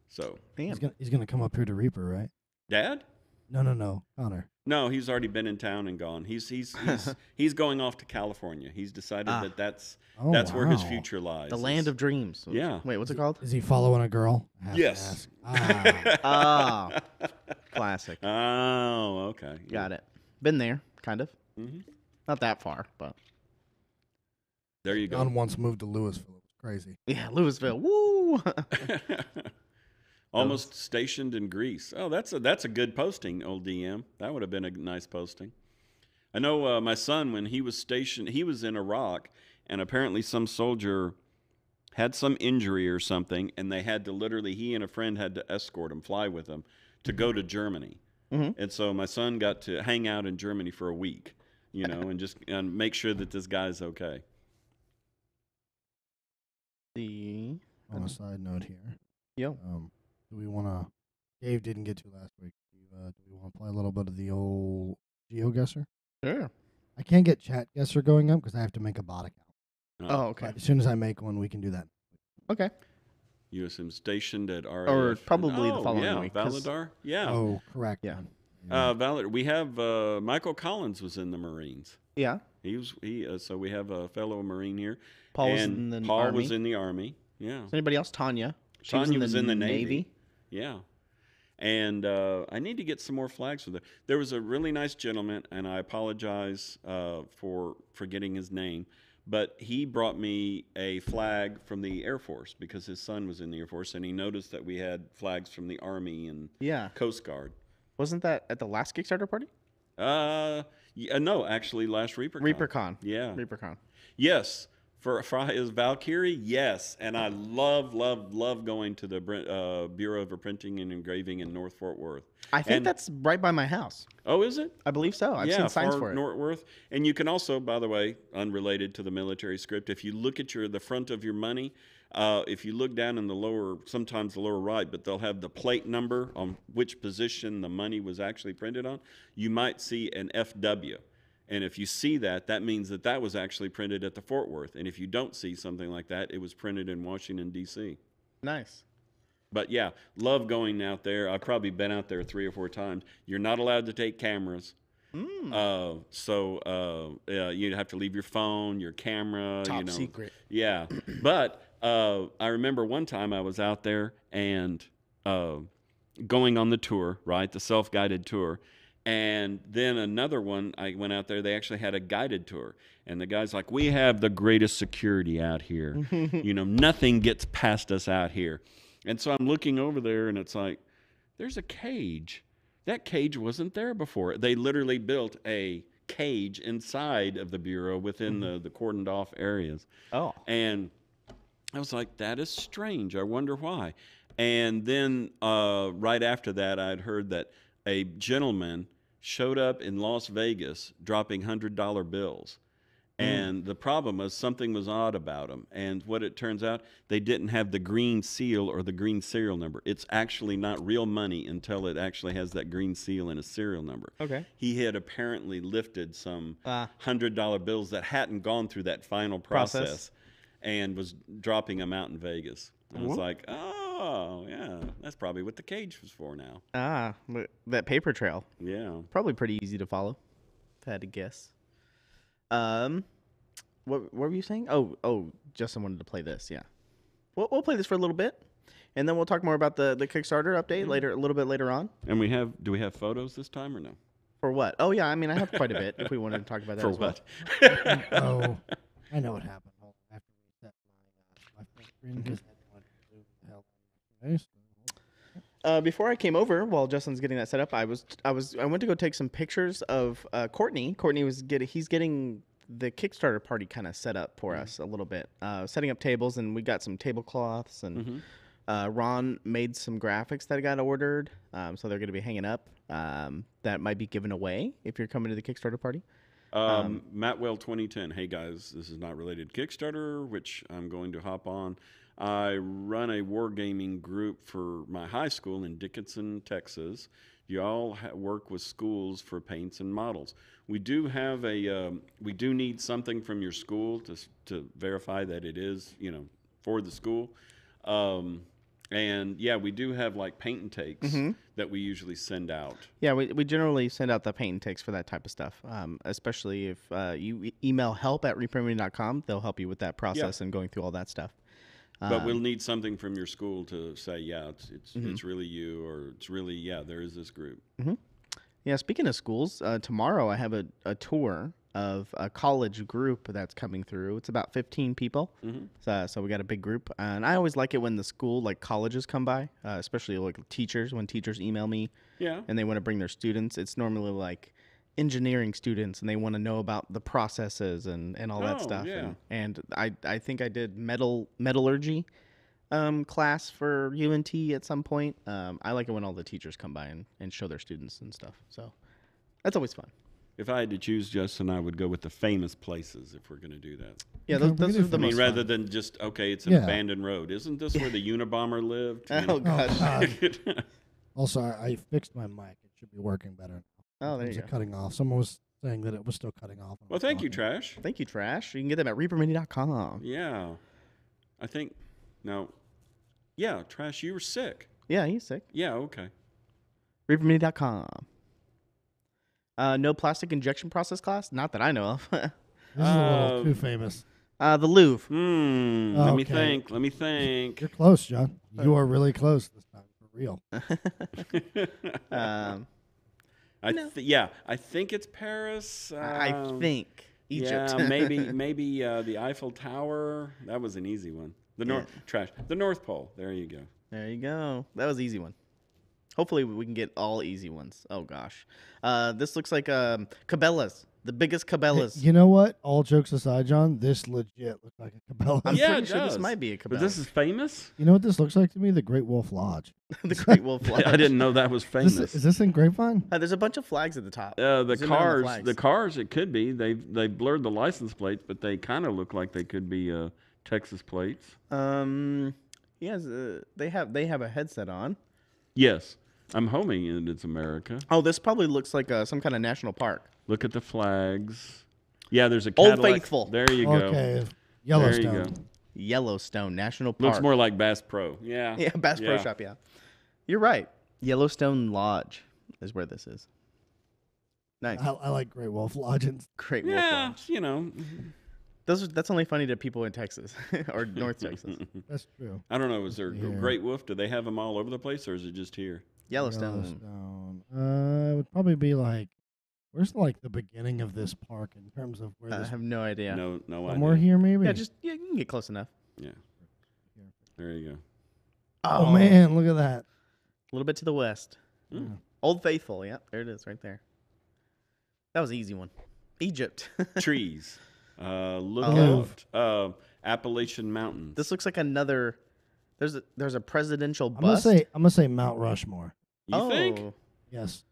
So He's gonna come up here to Reaper, right? Dad? No, Connor. No, he's already been in town and gone. He's going off to California. He's decided that's where his future lies. The land of dreams. Yeah. Wait, what's it called? Is he following a girl? I have to Yes. ask. Ah, classic. Oh, okay. Got it. Been there, kind of. Not that far, but There you go. John once moved to Louisville. It was crazy. yeah, Louisville. Woo! Almost stationed in Greece. Oh, that's a good posting, old DM. That would have been a nice posting. I know my son, when he was stationed, he was in Iraq, and apparently some soldier had some injury or something, and they had to he and a friend had to escort him, fly with him, to go to Germany. And so my son got to hang out in Germany for a week, and just make sure that this guy's okay. On a side note here. Yo. Do we want to... Dave didn't get to last week. Do we want to play a little bit of the old GeoGuessr? Sure. I can't get Chat Guesser going up because I have to make a bot account. Oh, okay. But as soon as I make one, we can do that. Okay. USM stationed at RAF. Or probably the following week. Valadar. Yeah. Oh, correct. Yeah. Valadar. We have Michael Collins was in the Marines. Yeah. So we have a fellow Marine here. Paul was and in the Paul Army. was in the Army. Yeah. Is anybody else? Tanya. She Tanya was in the Navy. Yeah. And I need to get some more flags for that. There was a really nice gentleman, and I apologize for forgetting his name, but he brought me a flag from the Air Force because his son was in the Air Force, and he noticed that we had flags from the Army and Coast Guard. Wasn't that at the last Kickstarter party? No, actually, last ReaperCon. ReaperCon. Yeah. ReaperCon. Yes. For his Valkyrie, yes. And I love going to the Bureau of Reprinting and Engraving in North Fort Worth. I think that's right by my house. Oh, is it? I believe so. I've seen signs for it. North Worth. And you can also, by the way, unrelated to the military script, if you look at the front of your money, if you look down in the lower, sometimes the lower right, but they'll have the plate number on which position the money was actually printed on, you might see an FW. And if you see that, that means that was actually printed at the Fort Worth. And if you don't see something like that, it was printed in Washington, D.C. Nice. But yeah, love going out there. I've probably been out there 3 or 4 times. You're not allowed to take cameras. So you'd have to leave your phone, your camera. Top secret. Yeah. But I remember one time I was out there and going on the tour, right, the self-guided tour. And then another one, I went out there, they actually had a guided tour. And the guy's like, we have the greatest security out here. Nothing gets past us out here. And so I'm looking over there, and it's like, there's a cage. That cage wasn't there before. They literally built a cage inside of the Bureau within the cordoned off areas. Oh. And I was like, that is strange. I wonder why. And then right after that, I'd heard that a gentleman showed up in Las Vegas dropping $100 bills. And the problem was something was odd about them. And what it turns out, they didn't have the green seal or the green serial number. It's actually not real money until it actually has that green seal and a serial number. Okay. He had apparently lifted some $100 bills that hadn't gone through that final process and was dropping them out in Vegas. I was like, oh, yeah, that's probably what the cage was for now. That paper trail. Yeah. Probably pretty easy to follow, if I had to guess. What were you saying? Oh, Justin wanted to play this. Yeah, we'll play this for a little bit, and then we'll talk more about the Kickstarter update later, a little bit later on. And do we have photos this time or no? For what? Oh yeah, I mean I have quite a bit. If we wanted to talk about that for as well. what? Oh, I know what happened. After we set my full screen, because I went to hell. Before I came over, while Justin's getting that set up, I went to go take some pictures of Courtney. Courtney he's getting the Kickstarter party kind of set up for us a little bit, setting up tables, and we got some tablecloths, and Ron made some graphics that got ordered, so they're going to be hanging up. That might be given away if you're coming to the Kickstarter party. Mattwell 2010. Hey guys, this is not related to Kickstarter, which I'm going to hop on. I run a wargaming group for my high school in Dickinson, Texas. You all work with schools for paints and models. We do have we do need something from your school to verify that it is, for the school. And yeah, we do have like paint and takes that we usually send out. Yeah, we generally send out the paint and takes for that type of stuff, especially if you email help@reaperlive.com. They'll help you with that process and going through all that stuff. But we'll need something from your school to say, yeah, it's really you, or it's really, there is this group. Yeah, speaking of schools, tomorrow I have a tour of a college group that's coming through. It's about 15 people, so we got a big group. And I always like it when the school, like colleges, come by, especially like teachers, when teachers email me and they want to bring their students. It's normally like engineering students, and they want to know about the processes and all that stuff. Yeah. And I think I did metallurgy class for UNT at some point. I like it when all the teachers come by and show their students and stuff. So that's always fun. If I had to choose, Justin, I would go with the famous places if we're going to do that. Yeah, those are the most rather fun. than just, it's an abandoned road. Isn't this where the Unabomber lived? Oh, gosh. Also, I fixed my mic. It should be working better. Oh, there you go. Cutting off. Someone was saying that it was still cutting off. Well, thank you, Trash. Thank you, Trash. You can get them at reapermini.com. Yeah. I think, Trash, you were sick. Yeah, he's sick. Yeah, okay. reapermini.com. No plastic injection process class? Not that I know of. This is a little too famous. The Louvre. Let me think. You're close, John. You are really close this time. For real. um, I think it's Paris. I think Egypt. Yeah, maybe the Eiffel Tower. That was an easy one. The North Pole. There you go. There you go. That was an easy one. Hopefully we can get all easy ones. Oh gosh, this looks like Cabela's, the biggest Cabela's. You know what? All jokes aside, John, this legit looks like a Cabela's. I'm Yeah, pretty it sure this does. might be a But Cabela's. this is famous. You know what this looks like to me? The Great Wolf Lodge. the Great Wolf Lodge. I didn't know that was famous. Is this in Grapevine? There's a bunch of flags at the top. The Zoom in on cars, flags. it could be. They blurred the license plates, but they kind of look like they could be Texas plates. Yes, they have a headset on. Yes, I'm hoping it's America. Oh, this probably looks like some kind of national park. Look at the flags. Yeah, there's a Old Cadillac. Faithful. There you go. Okay, Yellowstone. There you go. Yellowstone National Park. Looks more like Bass Pro. Yeah. Yeah, Bass Pro Shop. Yeah, you're right. Yellowstone Lodge is where this is. Nice. I like Great Wolf Lodge. Great Wolf Yeah, Lodge. you know. That's only funny to people in Texas or North Texas. That's true. I don't know. Is there Yeah. Great Wolf? Do they have them all over the place, or is it just here? Yellowstone. It would probably be like, where's like the beginning of this park in terms of where I this have no idea. No somewhere idea. here maybe? Yeah, you can get close enough. Yeah. There you go. Oh man, look at that. A little bit to the west. Mm. Old Faithful. Yep, there it is, right there. That was an easy one. Egypt. Trees. Look Oh. out. Appalachian Mountains. This looks like another. There's a presidential I'm gonna bust. say Mount Rushmore. You think? Yes.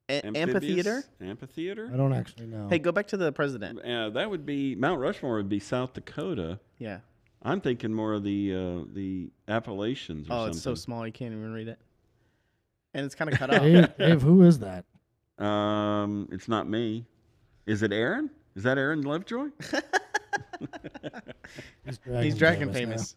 Amphitheater. Amphitheater? I don't actually know. Hey, go back to the president. That would be Mount Rushmore. Would be South Dakota. Yeah. I'm thinking more of the Appalachians or something. It's so small you can't even read it, and it's kind of cut off. Dave, who is that? It's not me. Is it Aaron? Is that Aaron Lovejoy? He's dragon famous.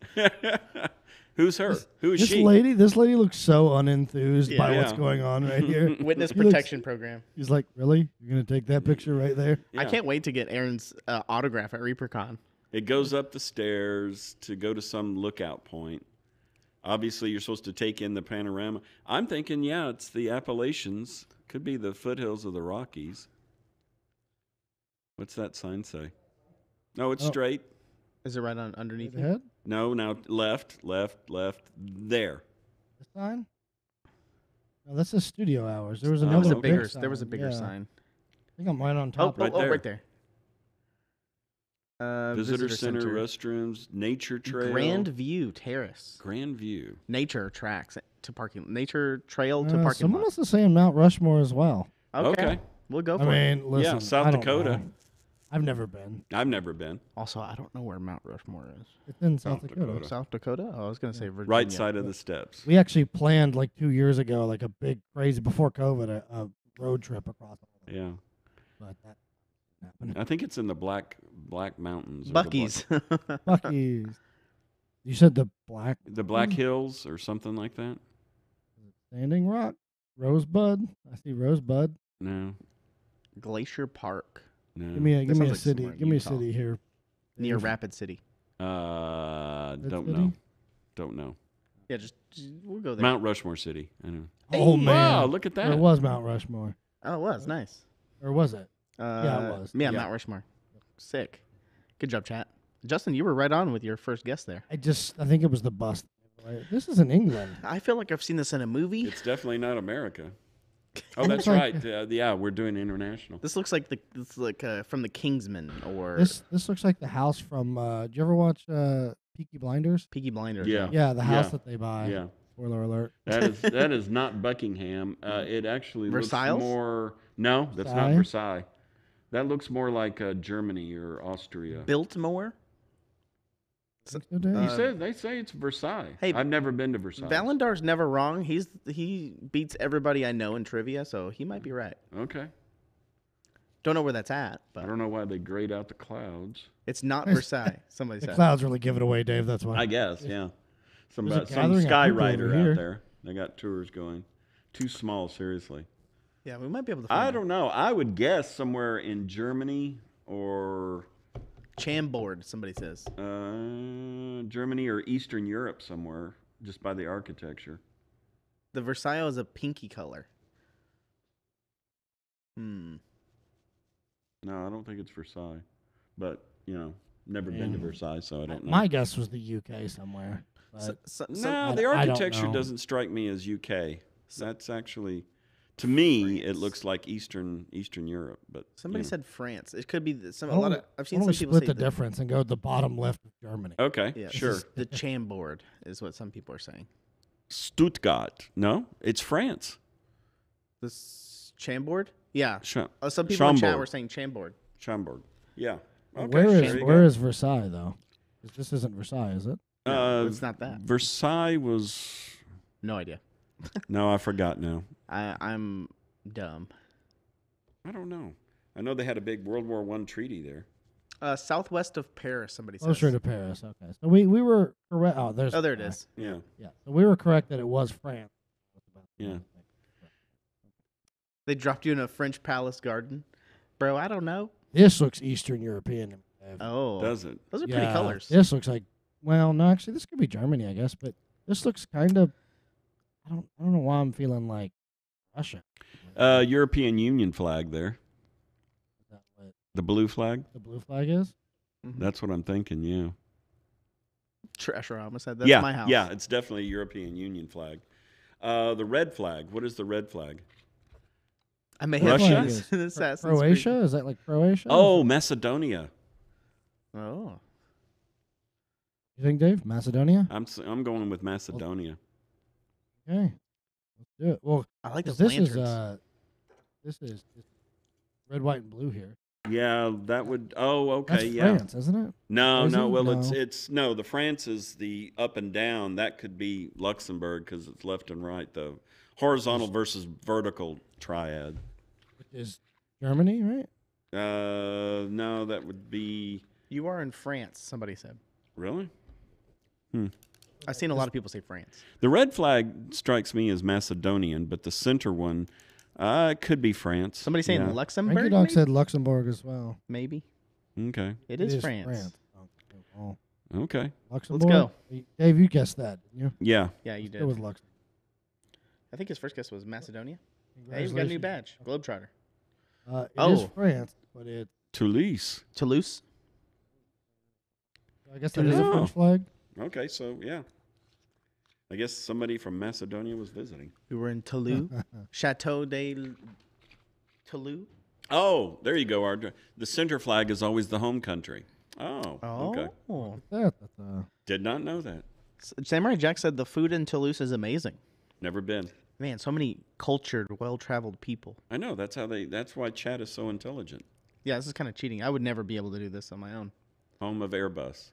Who's her? Who is This she? this lady looks so unenthused by what's Yeah. going on right here. Witness He looks- protection program. He's like, really? You're gonna take that picture right there? I Yeah. can't wait to get Aaron's autograph at ReaperCon. It goes up the stairs to go to some lookout point. Obviously, you're supposed to take in the panorama. I'm thinking, yeah, it's the Appalachians. Could be the foothills of the Rockies. What's that sign say? No, it's Oh. straight. Is it right on underneath The it? head? No, now left. There. The sign? No, that says studio hours. There was Oh, another There was a big bigger. sign. There was a bigger Yeah. sign. I think I'm right on Oh, top. right oh, there. right there. Visitor center, restrooms, nature trail. Grand View Terrace. Grand View. Nature tracks to parking. Nature trail to parking Someone lot. else is saying Mount Rushmore as well. Okay. We'll go I for it. mean, listen, South I don't Dakota. know. I've never been. I've never been. Also, I don't know where Mount Rushmore is. It's in South South Dakota. Dakota. South Dakota? Oh, I was gonna say Virginia. Right side of the steps. We actually planned like 2 years ago, like a big, crazy, before COVID, a road trip across. Yeah. But that didn't happen. I think it's in the Black Mountains. or Bucky's. Bucky's. You said the black The Black Hills or something like that? Standing Rock, Rosebud. I see Rosebud. No. Glacier Park No. Give me a sounds like city. somewhere in Give me a Utah. city here. near Dave. Rapid City. Don't city? know. Don't know. Yeah, just we'll go there. Mount Rushmore City. I know. Oh man! Wow, look at Or that. it was Mount Rushmore, Oh, it was nice. or was it? It was. Yeah, Yeah. Mount Rushmore. Sick. Good job, chat. Justin, you were right on with your first guess there. I think it was the bus. Right? This is in England. I feel like I've seen this in a movie. It's definitely not America. Oh, Looks that's like- right. Yeah, we're doing international. This looks like from the Kingsman or This looks like the house from. Did you ever watch Peaky Blinders? Peaky Blinders. Yeah. Yeah, the house Yeah. that they buy. Yeah. Spoiler alert. That is not Buckingham. It actually Versailles? looks more. No, that's not Versailles? Versailles. That looks more like Germany or Austria. Biltmore. Think so, Dave? They say it's Versailles. Hey, I've never been to Versailles. Valendar's never wrong. He beats everybody I know in trivia, so he might be right. Okay. Don't know where that's at, I but don't know why they grayed out the clouds. it's not Versailles. Somebody the said. clouds really give it away, Dave. That's why. I guess, yeah. Some There's a some gathering of sky people over rider here. out there. They got tours going. Too small, seriously. Yeah, we might be able to. Find I don't know. I would guess somewhere in Germany or Chambord. Somebody says. Germany or Eastern Europe somewhere, just by the architecture. The Versailles is a pinky color. No, I don't think it's Versailles. But, never been to Versailles, so I don't know. My guess was the UK somewhere. No, the architecture doesn't strike me as UK. That's actually, to me, it looks like Eastern Europe. But somebody said France. It could be a Why lot don't of. I've seen some we people split say the difference and go to the bottom left of Germany. Okay, Yeah, sure. The Chambord is what some people are saying. Stuttgart. No, it's France. This Chambord? Yeah. Cha- Some people in chat Chambord. were saying Chambord. Chambord. Yeah. Okay, Where is Versailles though? 'Cause this isn't Versailles, is it? No, it's not that. Versailles was. No idea. No, I forgot now. I'm dumb. I don't know. I know they had a big World War I treaty there. Southwest of Paris, somebody says. Closer to Paris. Okay, so we were correct. Oh, there it is. Yeah. Yeah, so we were correct that it was France. Yeah. They dropped you in a French palace garden. Bro, I don't know. This looks Eastern European. Oh. Does it? Those are pretty colors. This looks like, well, no, actually, this could be Germany, I guess, but this looks kind of, I don't know why I'm feeling like Russia. European Union flag there. Is that what The blue flag. the blue flag is? That's what I'm thinking. Yeah. Trasherama said that's my house. Yeah, it's definitely a European Union flag. The red flag. What is the red flag? I may have Russia? used an Assassin's Croatia? Creed. Is that like Croatia? Oh, Macedonia. Oh. You think, Dave? Macedonia? I'm going with Macedonia. Okay. Let's do it. Well, I like those this lanterns. this is red, white, and blue here. Yeah, that would. Oh, okay. That's Yeah. France, isn't it? No, Is no. it? Well, No. it's no. The France is the up and down. That could be Luxembourg because it's left and right. The horizontal versus vertical triad. Which is Germany, right? No, that would be You are in France, somebody said. really. I've seen a lot of people say France. The red flag strikes me as Macedonian, but the center one could be France. Somebody saying Yeah. Luxembourg? Frankie Dog maybe? said Luxembourg as well. Maybe. Okay. It is France. Oh, Okay. Luxembourg. go. Dave, you guessed that, didn't you? Yeah. Yeah, you It did. was Luxembourg. I think his first guess was Macedonia. Hey, we got a new badge. Globetrotter. It is Oh. France, but it's Toulouse. Toulouse. I guess that is a Oh. French flag. Okay, so yeah. I guess somebody from Macedonia was visiting. We were in Toulouse. Chateau de Toulouse. Oh, there you go. The center flag is always the home country. Oh, okay. That's Did not know that. Samurai Jack said the food in Toulouse is amazing. Never been. Man, so many cultured, well-traveled people. I know. That's why chat is so intelligent. Yeah, this is kind of cheating. I would never be able to do this on my own. Home of Airbus.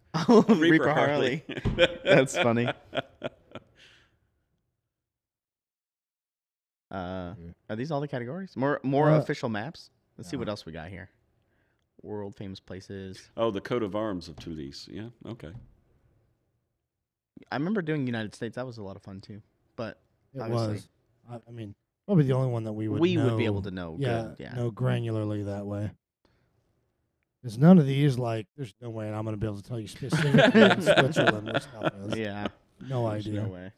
Reaper Harley. That's funny. Are these all the categories? More official maps? Let's see what else we got here. World famous places. Oh, the coat of arms of Toulouse. Yeah, okay. I remember doing United States. That was a lot of fun too. But it obviously, was. I mean, probably the only one that we would be able to know. Yeah, good. know granularly that way. Because none of these, like, there's no way I'm going to be able to tell you specifically in Switzerland what stuff is. Yeah. No There's idea. no way.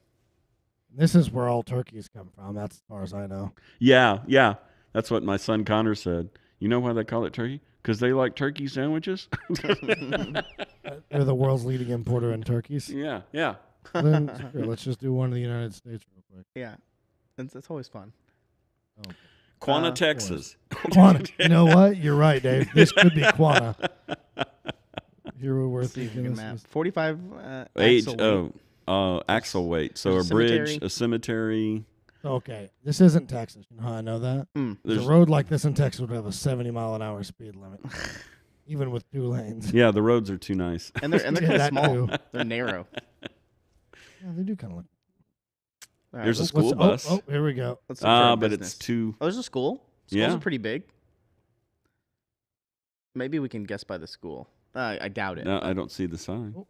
This is where all turkeys come from. That's as far as I know. Yeah. That's what my son Connor said. You know why they call it turkey? Because they like turkey sandwiches? They're the world's leading importer in turkeys. Yeah. Then, screw it, let's just do one of the United States real quick. Yeah. That's always fun. Oh. Quanah, Texas. Quanah. You know what? You're right, Dave. This could be Quanah. Here we were Let's see if we thinking can this map. was 45 Age. axle weight. Axle weight. So a There's a bridge, cemetery. a cemetery. okay. This isn't Texas. You know how I know that? There's- A road like this in Texas would have a 70-mile-an-hour speed limit, even with 2 lanes. Yeah, the roads are too nice. And they're Yeah, kind of that small. too. They're narrow. Yeah, they do kind of look. All right, There's a let's- school bus. Oh, here we go. Let's look for a But business. it's too. Oh, there's a school. Schools Yeah. are pretty big. Maybe we can guess by the school. I doubt it. No, I don't see the sign.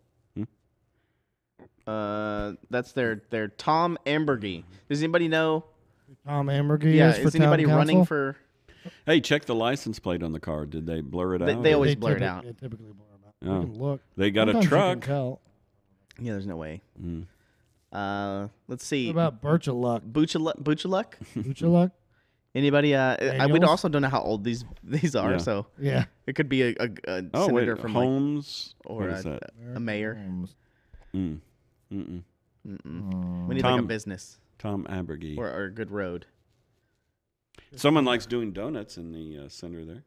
That's their Tom Ambergy. Does anybody know? Tom Ambergy Yeah, is for is anybody town running council? for? Hey, check the license plate on the car. Did they blur it out? They or- always blur it out. They typically blur them out. Oh. You can look. They got a Sometimes you can truck. tell. Yeah, there's no way. Mm. Let's see. What about Birchaluk? Buchaluk? Buchaluk? Anybody? We Daniels? also don't know how old these are, Yeah. so Yeah. it could be a Oh wait, senator from like, Holmes or what is that? a mayor. Holmes. Mm. Mm-mm. We need like a Tom- business Tom Abergee. or a good road. Someone likes doing donuts in the center there.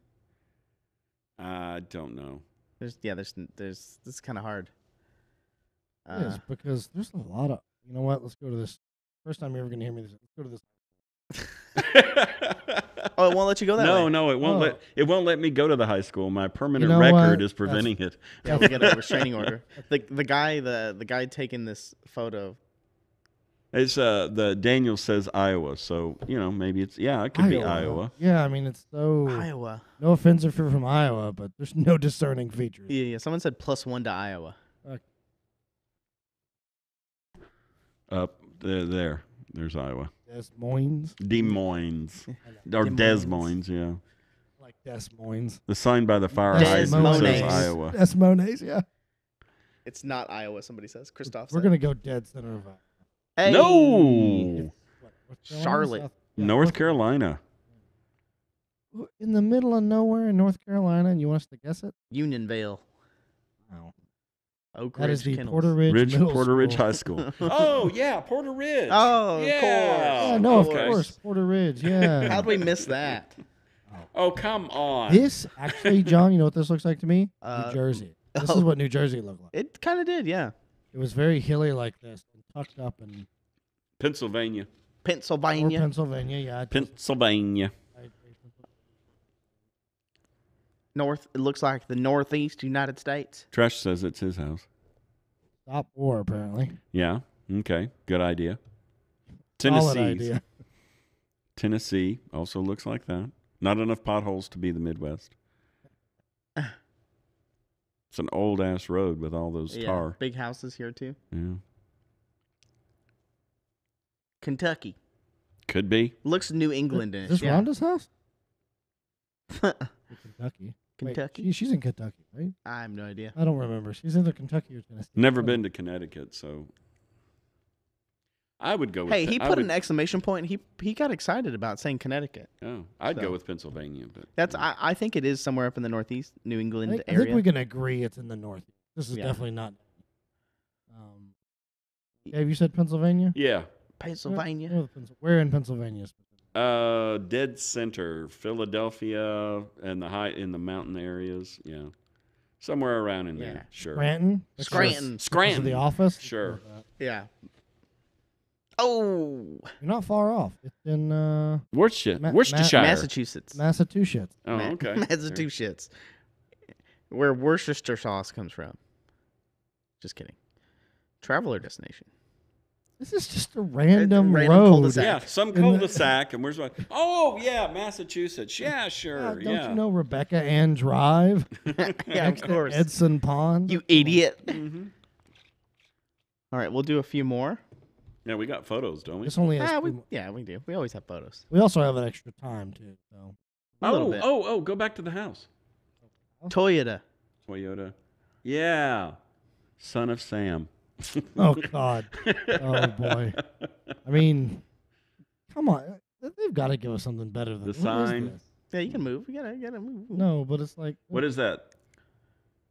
I don't know. There's this is kind of hard. Yes, because there's a lot of. You know what? Let's go to this. First time you're ever gonna hear me this. Let's go to this. Oh, it won't let you go that way. No, it won't Oh. it won't let me go to the high school. My permanent know record what? is preventing it. Yeah, we get a restraining order. The guy taking this photo. It's the Daniel says Iowa, so maybe it could be Iowa. Yeah, I mean it's so. Iowa. No offense if you're from Iowa, but there's no discerning features. Yeah. Someone said +1 to Iowa. Up there's Iowa. Des Moines. Des Moines or Des Des Moines. Moines, yeah. Like Des Moines. The sign by the fire Des hydrant Moines. says Iowa. Des Moines, yeah. It's not Iowa. Somebody says. Christoph. We're gonna go dead center of Iowa. Hey. No, What, North Carolina, Charlotte. South- yeah, North Carolina. In the middle of nowhere in North Carolina, and you want us to guess it? Unionville. No. Oak That Ridge is the Kennels. Porter Ridge Middle Porter Ridge School. High School. Oh yeah, Porter Ridge. Oh, of yeah. course. Yeah, no, Okay. of course, Porter Ridge. Yeah. How'd we miss that? Oh come on. This actually, John, you know what this looks like to me? Uh, New Jersey. This oh. is what New Jersey looked like. It kind of did, yeah. It was very hilly like this, and tucked up in Pennsylvania. or Pennsylvania. Pennsylvania. Yeah. it does- Pennsylvania. North. It looks like the Northeast United States. Tresh says it's his house. Stop war, apparently. Yeah. Okay. Good idea. Solid Tennessee. idea. Tennessee also looks like that. Not enough potholes to be the Midwest. It's an old ass road with all those Yeah, tar. big houses here too. Yeah. Kentucky. Could be. Looks New England in Is it. this Yeah. Rhonda's house? Kentucky. Wait, Kentucky? she's in Kentucky, right? I have no idea. I don't remember. She's either Kentucky or Tennessee. Never been to Connecticut, so I would go with Hey, he I put would- an exclamation point. He got excited about saying Connecticut. Oh, I'd so. go with Pennsylvania, but That's I think it is somewhere up in the Northeast, New I England think, I area. think we can agree it's in the north. This is Yeah. definitely not. Have you said Pennsylvania? yeah. Pennsylvania. Where in Pennsylvania? Dead center, Philadelphia, and in the mountain areas. Yeah, somewhere around in Yeah. there. Sure. Scranton? Scranton. Because of Scranton. the office? Sure. Yeah. Oh, You're not far off. It's in Worcestershire. Ma- Worcestershire. Massachusetts. Massachusetts. Oh, okay. Massachusetts. Where Worcestershire sauce comes from. Just kidding. Traveler destination. This is just a random random road. cul-de-sac. Yeah, some In the- cul-de-sac, and where's my? Oh, yeah, Massachusetts. Yeah, Yeah, sure. don't you know Rebecca Ann Drive? Yeah, of Next to course. Edson Pond. You idiot. Mm-hmm. All right, we'll do a few more. Yeah, we got photos, don't we? This only has We two- do. We always have photos. we also have an extra time too. So A little bit. Go back to the house. Toyota. Toyota. Yeah. Son of Sam. oh god, oh boy. I mean, come on, they've got to give us something better than The what is sign. this? Yeah, you can move. You gotta move. No, but it's like What is that?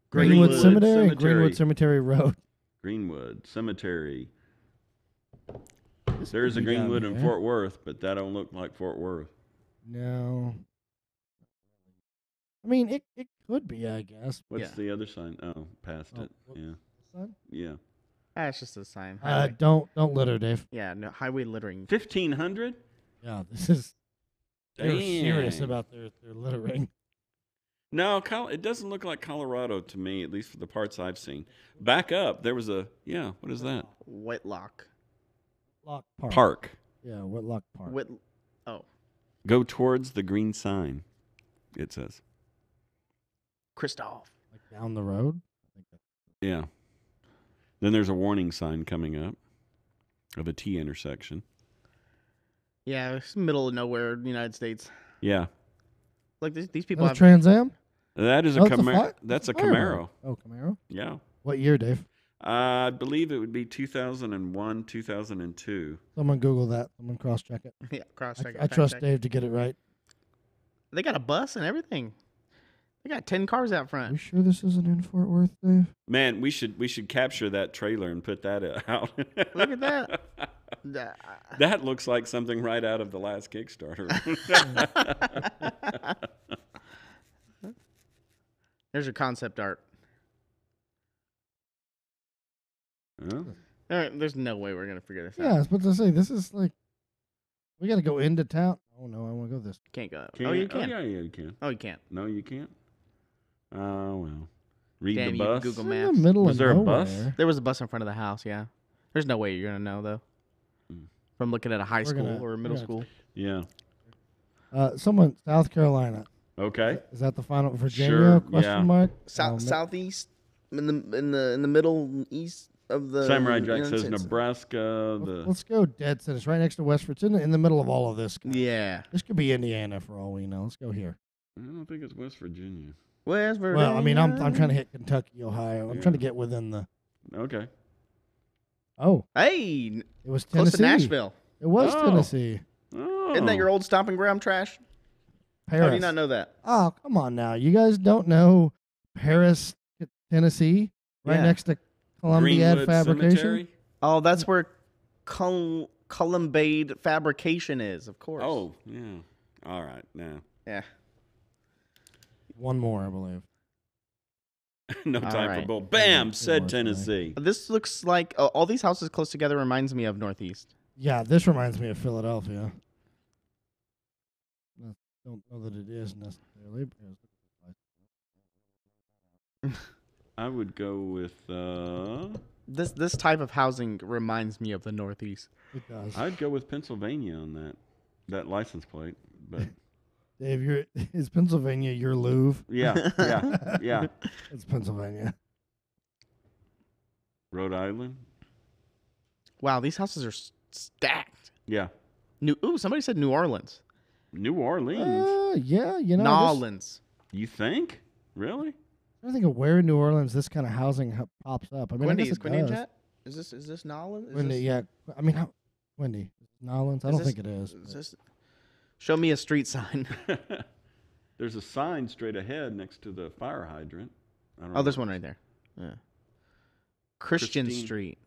Greenwood, Greenwood Cemetery, Cemetery. and Greenwood Cemetery Road. Greenwood Cemetery. This There's a could be down Greenwood in here. Fort Worth, but that don't look like Fort Worth. No. I mean, it could be, I guess. What's Yeah. the other sign? Oh, past Oh, it. what- Yeah. Son? Yeah. That's just a sign. Highway. Don't litter, Dave. Yeah, no highway littering. 1,500? Yeah, this is. They're serious Dang. about their littering. No, it doesn't look like Colorado to me, at least for the parts I've seen. Back up, there was what is that? Whitlock. Whitlock Park. Park. Yeah, Whitlock Park. Oh, Go towards the green sign, it says. Christoph. Like down the road. I think that's Yeah. Then there's a warning sign coming up of a T intersection. Yeah, it's middle of nowhere, United States. Yeah. Like these people That's have. Trans Am. That is a Oh, it's Camaro. fi- That's a Firebird. Camaro. Oh, Camaro. Yeah. What year, Dave? I believe it would be 2001, 2002. Someone Google that. Someone cross-check it. Yeah, cross-check. I trust Dave to get it right. They got a bus and everything. They got 10 cars out Are front. you sure this isn't in Fort Worth, Dave? Man, we should capture that trailer and put that out. Look at that. That looks like something right out of the last Kickstarter. There's your concept art. Huh? All right, there's no way we're gonna figure this Yeah, I out. was about to say, this is like, we got to go into town. Oh, no, I want to go this. Can't go. Can Oh, you can. yeah, you can. Oh, you can't. No, you can't. Oh, well. Read Damn the you, bus. Google It's in Maps. the middle Was of there a nowhere. bus? There was a bus in front of the house. Yeah. There's no way you're gonna know though. Mm. From looking at a high We're school gonna- or a middle we're school. Yeah. Someone, South Carolina. Okay. Is that the final Virginia Sure, question yeah. mark? South Oh, southeast in the middle east of the Samurai Jack United says States. no. Nebraska. Let's go dead center. It's right next to West Virginia, in the middle of all of this. Yeah. This could be Indiana for all we know. Let's go here. I don't think it's West Virginia. West Virginia. Well, I mean, I'm trying to hit Kentucky, Ohio. I'm Yeah. trying to get within the. Okay. Oh, Hey, it was close Tennessee. to Nashville. It was Oh. Tennessee. Oh. Isn't that your old stomping ground, Trash? Paris. How do you not know that? Oh, come on now. You guys don't know Paris, Tennessee, right Yeah. next to Columbia Greenwood Fabrication? Cemetery? Oh, that's where Columbade Fabrication is, of course. Oh, yeah. All right. Now. yeah. One more, I believe. No All time right. for bull. Bam! Good Said Lord, Tennessee. This looks like all these houses close together reminds me of Northeast. Yeah, this reminds me of Philadelphia. Don't know that it is necessarily. I would go with. This type of housing reminds me of the Northeast. It does. I'd go with Pennsylvania on that license plate. But Dave, is Pennsylvania your Louvre? yeah. It's Pennsylvania. Rhode Island. Wow, these houses are stacked. Yeah. Somebody said New Orleans. New Orleans. Yeah, you know. Nolans. You think? Really? I think of where in New Orleans this kind of housing pops up. I mean, Wendy, I guess is it Wendy in does. chat? Is this Nolans? Is Wendy, this, yeah. I mean, Wendy, Nolans? I Is don't this- think it is. is this, show me a street sign. There's a sign straight ahead next to the fire hydrant. I don't Oh, know. there's one right there. Yeah. Christian Christine. Street.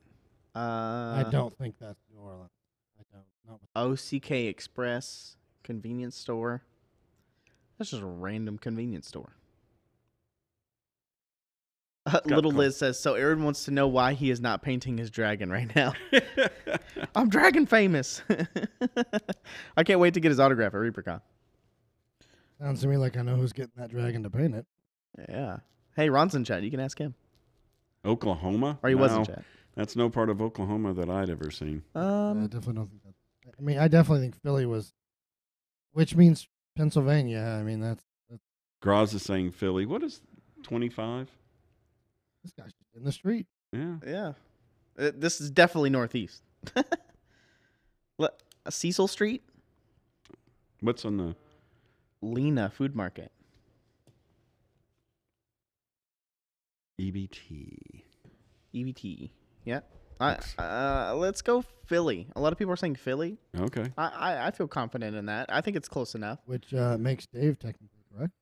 I don't think that's New Orleans. I don't. Not with OCK Express convenience store. That's just a random convenience store. Little called- Liz says, so Aaron wants to know why he is not painting his dragon right now. I'm dragon famous. I can't wait to get his autograph at ReaperCon. Sounds to me like I know who's getting that dragon to paint it. Yeah. Hey, Ron's in chat. You can ask him. Oklahoma? Or he was in No, chat. That's no part of Oklahoma that I'd ever seen. I definitely don't think that. I mean, I definitely think Philly was, which means Pennsylvania. I mean, that's Graz is saying Philly. What is 25? this guy's just in the street. Yeah. Yeah. This is definitely Northeast. Cecil Street? What's on the Lena Food Market. EBT? EBT. Yeah. Let's go Philly. A lot of people are saying Philly. Okay. I feel confident in that. I think it's close enough. Which makes Dave technically correct.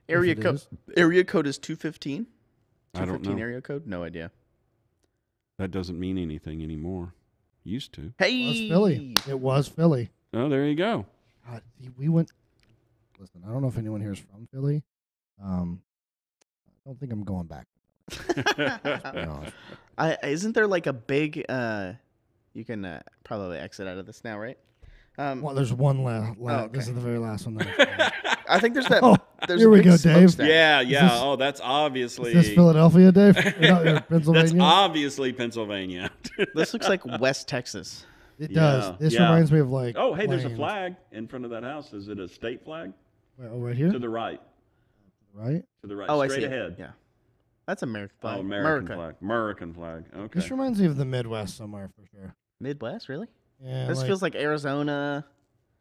Area it code. is. Area code is 215. I don't 215 know. area code. No idea. That doesn't mean anything anymore. Used to. Hey. It was Philly. It was Philly. Oh, there you go. God, we went. Listen, I don't know if anyone here is from Philly. I don't think I'm going back. To be honest. Isn't there like a big? You can probably exit out of this now, right? Well, there's one last. okay. This is the very last one. That I think there's that. Oh, there's here a we big go, Dave. smokestack. Yeah, yeah. this- Oh, that's obviously. is this Philadelphia, Dave? Or not, or Pennsylvania? That's obviously Pennsylvania. This looks like West Texas. It Yeah, does. This yeah. reminds me of like. Oh, hey, there's a plains. flag in front of that house. Is it a state flag? Where, oh, right here. To the right. Right. To the right. Oh, I Straight see. ahead. Yeah, that's American flag. Oh, American America. flag. American flag. Okay. This reminds me of the Midwest somewhere for sure. Midwest, really? Yeah. This feels like Arizona.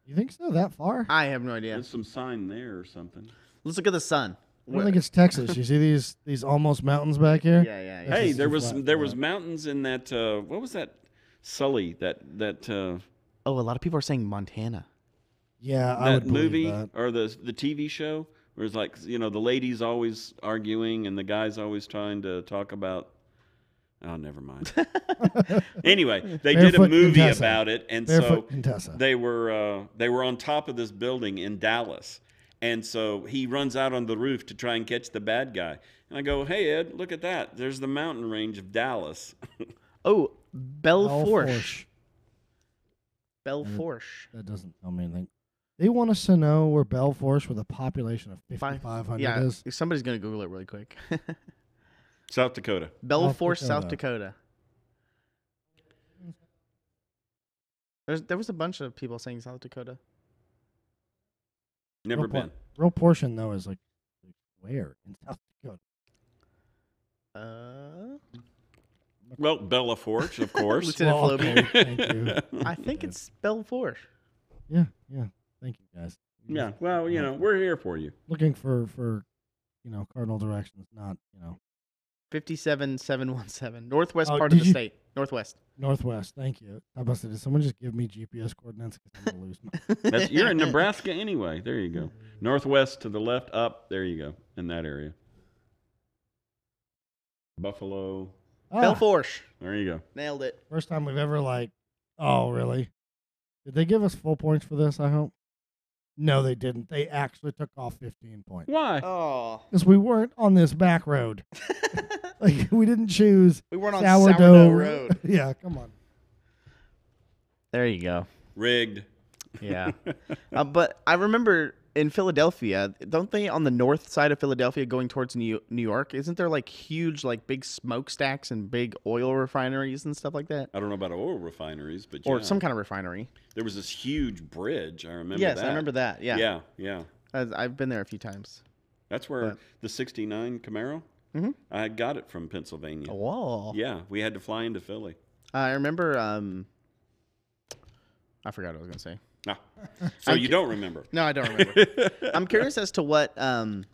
You think so? That far? I have no idea. There's some sign there or something. Let's look at the sun. I don't think it's Texas. You see these almost mountains back here? Yeah, yeah, yeah. Hey, Texas there is was flat, there yeah. was mountains in that. What was that? Sully. That Oh, a lot of people are saying Montana. Yeah, I that would believe movie that. or the TV show where it's like the ladies always arguing and the guys always trying to talk about. Oh, never mind. Anyway, they did a Barefoot movie Contessa. about it, and Barefoot so Contessa. they were on top of this building in Dallas, and so he runs out on the roof to try and catch the bad guy. And I go, "Hey Ed, look at that! There's the mountain range of Dallas." Oh, Belforche. Belforche. Belforche. That doesn't tell me anything. They want us to know where Belforche, with a population of 5,500, Yeah, is. somebody's gonna Google it really quick. South Dakota. Belforche, Dakota. South Dakota. There was a bunch of people saying South Dakota. Never Real por- been. Real portion though is like where in South Dakota? Well, Bella Forge, of course. Lieutenant Well, Floby. okay, thank you. I think it's Belforche. Yeah. Thank you guys. Yeah. Well, we're here for you. Looking for cardinal directions, not 57717, northwest Oh, part of did the you- state. Northwest. northwest. Thank you. I must say, did someone just give me GPS coordinates? 'Cause I'm gonna lose my. You're in Nebraska anyway. There you go. Northwest to the left, up. There you go. In that area. Buffalo. Belforche. There you go. Nailed it. First time we've ever oh really? Did they give us full points for this? I hope. No, they didn't. They actually took off 15 points Why? Oh. because we weren't on this back road. Like we didn't choose We weren't on sourdough Sourdough Road. Yeah, come on. There you go. Rigged. Yeah. But I remember in Philadelphia, don't they on the north side of Philadelphia going towards New York, isn't there like huge, like big smokestacks and big oil refineries and stuff like that? I don't know about oil refineries, but Or yeah. some kind of refinery. There was this huge bridge. I remember Yes, that. I remember that. Yeah. Yeah. I've been there a few times. That's where But- the 69 Camaro, Mhm. I got it from Pennsylvania. Whoa. Yeah, we had to fly into Philly. I remember, I forgot what I was going to say. Ah, so you don't remember. No, I don't remember. I'm curious as to what the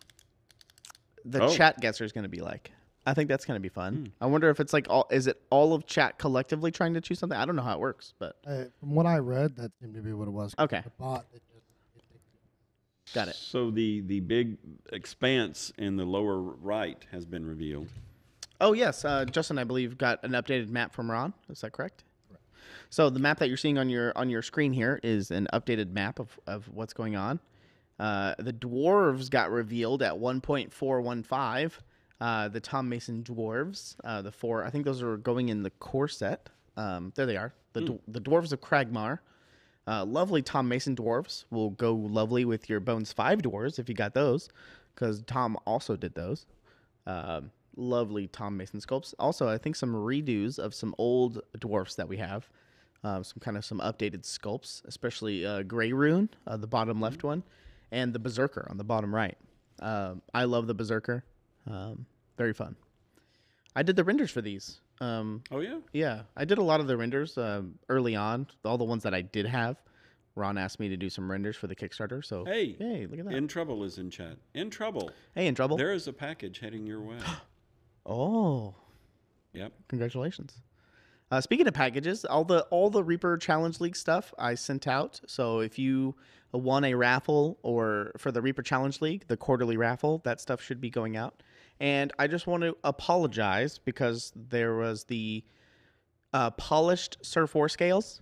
chat guesser is going to be like. I think that's going to be fun. I wonder if it's like is it all of chat collectively trying to choose something? I don't know how it works, but From what I read, that seemed to be what it was. Okay. The bot that got it. So the big expanse in the lower right has been revealed. Oh yes, Justin, I believe got an updated map from Ron. Is that correct? Correct. So the map that you're seeing on your screen here is an updated map of what's going on. The dwarves got revealed at 1.415. The Tom Mason Dwarves, the four. I think those are going in the core set. There they are. The dwarves of Cragmar. Lovely Tom Mason Dwarves will go lovely with your Bones 5 dwarves if you got those, because Tom also did those. Lovely Tom Mason sculpts. Also, I think some redos of some old dwarfs that we have. Some updated sculpts, especially Grey Rune, the bottom left one, and the Berserker on the bottom right. I love the Berserker. Very fun. I did the renders for these. Oh yeah. Yeah, I did a lot of the renders early on. All the ones that I did have. Ron asked me to do some renders for the Kickstarter. So Hey, look at that. In Trouble is in chat. In Trouble. Hey, in trouble. There is a package heading your way. Oh, Yep. congratulations. Speaking of packages, all the Reaper Challenge League stuff I sent out. So if you won a raffle or for the Reaper Challenge League, the quarterly raffle, that stuff should be going out. And I just want to apologize because there was the polished Sur 4 scales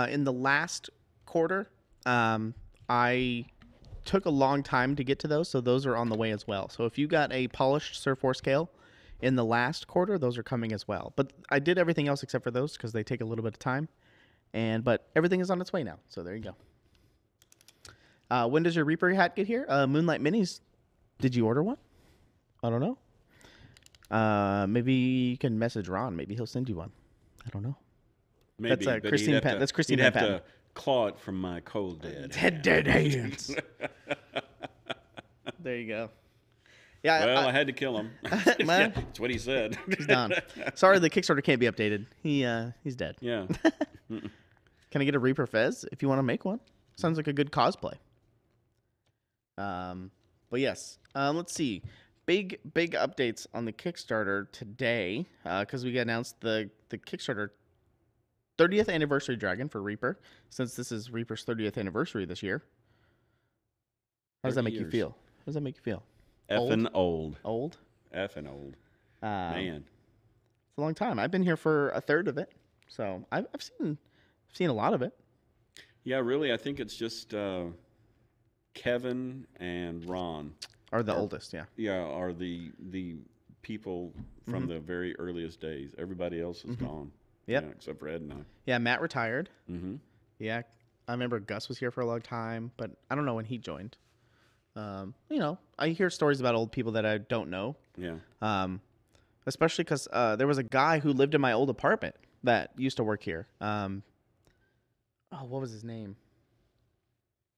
in the last quarter. I took a long time to get to those, so those are on the way as well. So if you got a polished Sur 4 scale in the last quarter, those are coming as well. But I did everything else except for those because they take a little bit of time. But everything is on its way now, so there you go. When does your Reaper hat get here? Moonlight Minis. Did you order one? I don't know. Maybe you can message Ron. Maybe he'll send you one. I don't know. Maybe. That's but Christine he'd have Pat- to- that's Christine He'd have Patton. to claw it from my cold dead. dead hands. There you go. Yeah. Well, I had to kill him. Well, That's what he said. he's done. Sorry, the Kickstarter can't be updated. He's dead. Yeah. Can I get a Reaper Fez if you want to make one? Sounds like a good cosplay. But But yes, let's see. Big updates on the Kickstarter today because we announced the Kickstarter 30th anniversary dragon for Reaper, since this is Reaper's 30th anniversary this year. How does that make you feel? How does that make you feel? Effing old. Old? Effing old. Man. It's a long time. I've been here for a third of it, so I've seen a lot of it. Yeah, really, I think it's just Kevin and Ron Are the oldest, yeah. Yeah, are the people from the very earliest days. Everybody else is gone. Yep. Yeah, except for Ed and I. Yeah, Matt retired. Mm-hmm. Yeah, I remember Gus was here for a long time, but I don't know when he joined. You know, I hear stories about old people that I don't know. Yeah. Especially because there was a guy who lived in my old apartment that used to work here. What was his name?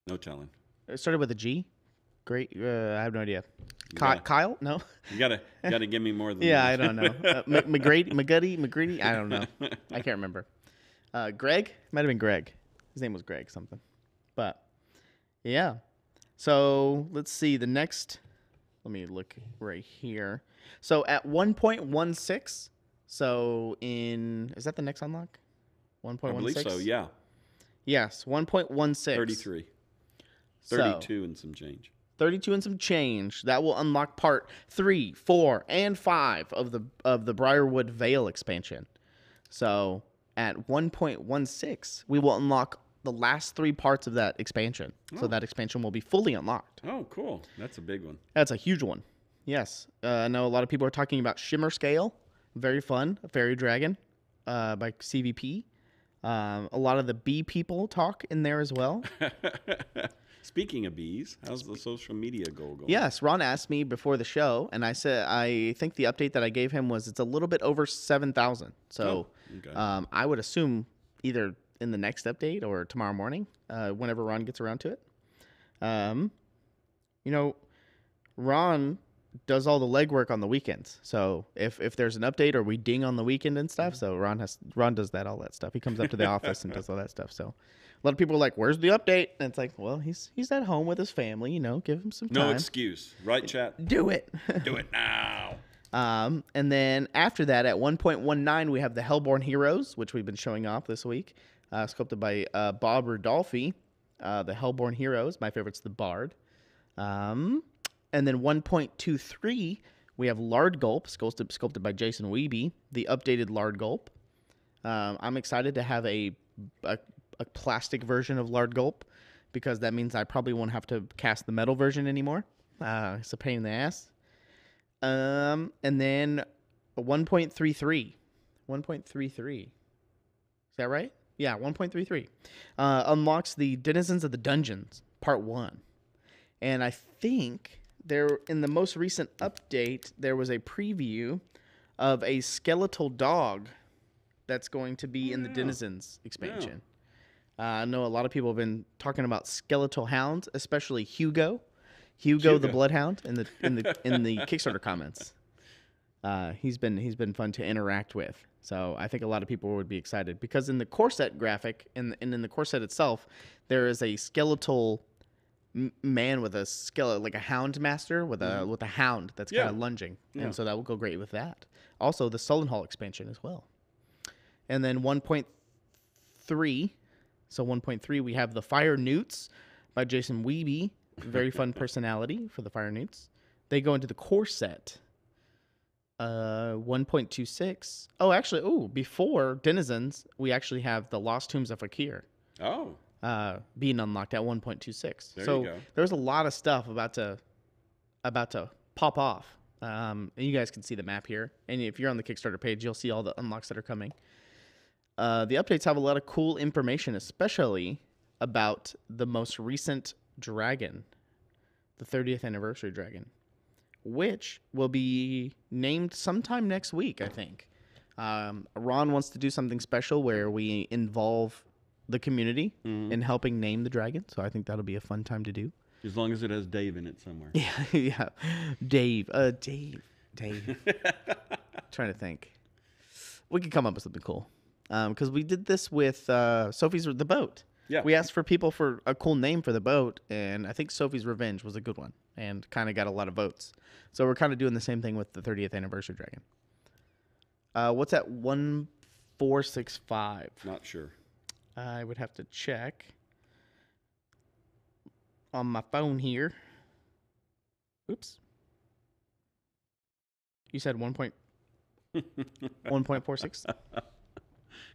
No telling. It started with a G. Great. I have no idea. gotta- Kyle? No. You gotta give me more than Yeah, I that. don't know. McGrady? I don't know. I can't remember. Greg? Might have been Greg. His name was Greg something. But, yeah. So, let's see. The next... Let me look right here. So, at 1.16... So, Is that the next unlock? 1.16? I believe so, yeah. Yes, 1.16. 33. So, 32 and some change. 32 and some change. That will unlock part 3, 4, and 5 of the Briarwood Veil expansion. So at 1.16, we will unlock the last 3 parts of that expansion. So that expansion will be fully unlocked. Oh, cool. That's a big one. That's a huge one. Yes. I know a lot of people are talking about Shimmer Scale. Very fun. A Fairy Dragon by CVP. A lot of the bee people talk in there as well. Speaking of bees, how's the social media goal going? Yes, Ron asked me before the show, and I said I think the update that I gave him was it's a little bit over 7,000. So okay. I would assume either in the next update or tomorrow morning, whenever Ron gets around to it. You know, Ron does all the legwork on the weekends. So if there's an update or we ding on the weekend and stuff, so Ron does all that stuff. He comes up to the office and does all that stuff. So a lot of people are like, "Where's the update?" And it's like, well, he's at home with his family. You know, give him some time. No excuse, right, chat? Do it. Do it now. And then after that, at 1.19, we have the Hellborn Heroes, which we've been showing off this week, sculpted by Bob Rudolphi. The Hellborn Heroes. My favorite's the Bard. And then 1.23, we have Lard Gulp, sculpted by Jason Wiebe, the updated Lard Gulp. I'm excited to have a plastic version of Lard Gulp, because that means I probably won't have to cast the metal version anymore. It's a pain in the ass. And then 1.33. 1.33. Is that right? Yeah, 1.33. Unlocks the Denizens of the Dungeons, Part 1. And I think in the most recent update, there was a preview of a skeletal dog that's going to be in the Denizens expansion. I know a lot of people have been talking about skeletal hounds, especially Hugo the Bloodhound in the Kickstarter comments. He's been fun to interact with. So I think a lot of people would be excited, because in the core set graphic and in the core set itself, there is a skeletal man with a skeleton, like a hound master with a hound that's kind of lunging, and so that will go great with that. Also, the Sullenhall expansion as well. And then 1.3, so 1.3, we have the Fire Newts by Jason Wiebe. Very fun personality for the Fire Newts. They go into the core set. 1.26. Oh, actually, before Denizens, we actually have the Lost Tombs of Fakir. Oh. Being unlocked at 1.26. There so you go. there's a lot of stuff about to pop off. And you guys can see the map here. And if you're on the Kickstarter page, you'll see all the unlocks that are coming. The updates have a lot of cool information, especially about the most recent dragon, the 30th anniversary dragon, which will be named sometime next week, I think. Ron wants to do something special where we involve the community in helping name the dragon, so I think that'll be a fun time to do. As long as it has Dave in it somewhere. Yeah. Dave. Trying to think. We could come up with something cool. Because we did this with Sophie's The Boat. Yeah. We asked for people for a cool name for the boat, and I think Sophie's Revenge was a good one and kind of got a lot of votes. So we're kind of doing the same thing with the 30th anniversary dragon. What's at 1465? Not sure. I would have to check on my phone here. Oops. You said 1.46?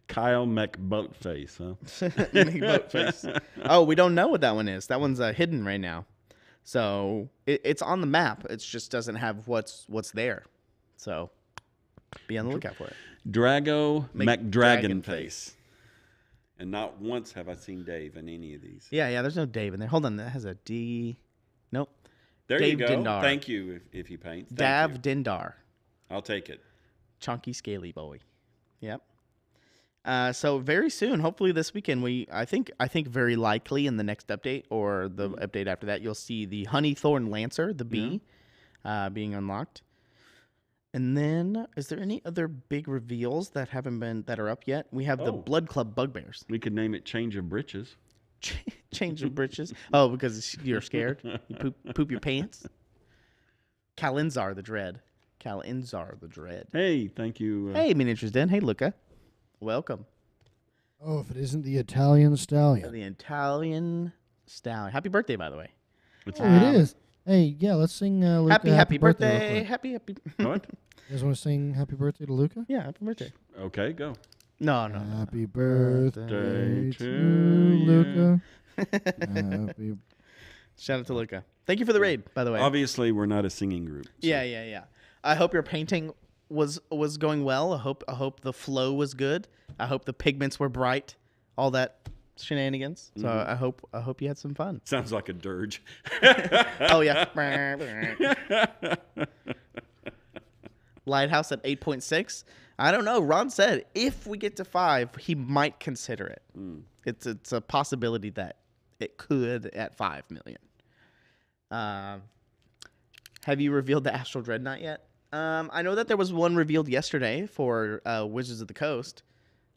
Kyle McBoatface, huh? Make boat face. Oh, we don't know what that one is. That one's hidden right now. So it's on the map. It just doesn't have what's there. So be on the lookout for it. Drago McDragonface. Face. And not once have I seen Dave in any of these. Yeah, there's no Dave in there. Hold on, that has a D. Nope. There Dave you go. Dindar. Thank you if you paint. Thank Dav you. Dindar. I'll take it. Chunky scaly boy. Yep. So very soon, hopefully this weekend, I think very likely in the next update or the update after that, you'll see the Honeythorn Lancer, the bee, being unlocked. And then, is there any other big reveals that are up yet? We have the Blood Club Bugbears. We could name it Change of Britches. Change of britches. Oh, because you're scared. You poop your pants. Kalinzar the Dread. Hey, thank you. Hey, miniatures den. Hey, Luca. Welcome. Oh, if it isn't the Italian stallion. The Italian stallion. Happy birthday, by the way. It is. Hey, yeah, let's sing Luca Happy birthday. real quick. Happy. What? You guys want to sing happy birthday to Luca? Yeah, happy birthday. Okay, go. No. Happy birthday to to Luca. Happy. Shout out to Luca. Thank you for the raid, by the way. Obviously, we're not a singing group. So. Yeah. I hope your painting was going well. I hope the flow was good. I hope the pigments were bright. All that shenanigans. So I hope you had some fun. Sounds like a dirge. Oh yeah. Lighthouse at 8.6. I don't know. Ron said if we get to 5, he might consider it. It's a possibility that it could at 5 million. Have you revealed the Astral Dreadnought yet? I know that there was one revealed yesterday for Wizards of the Coast,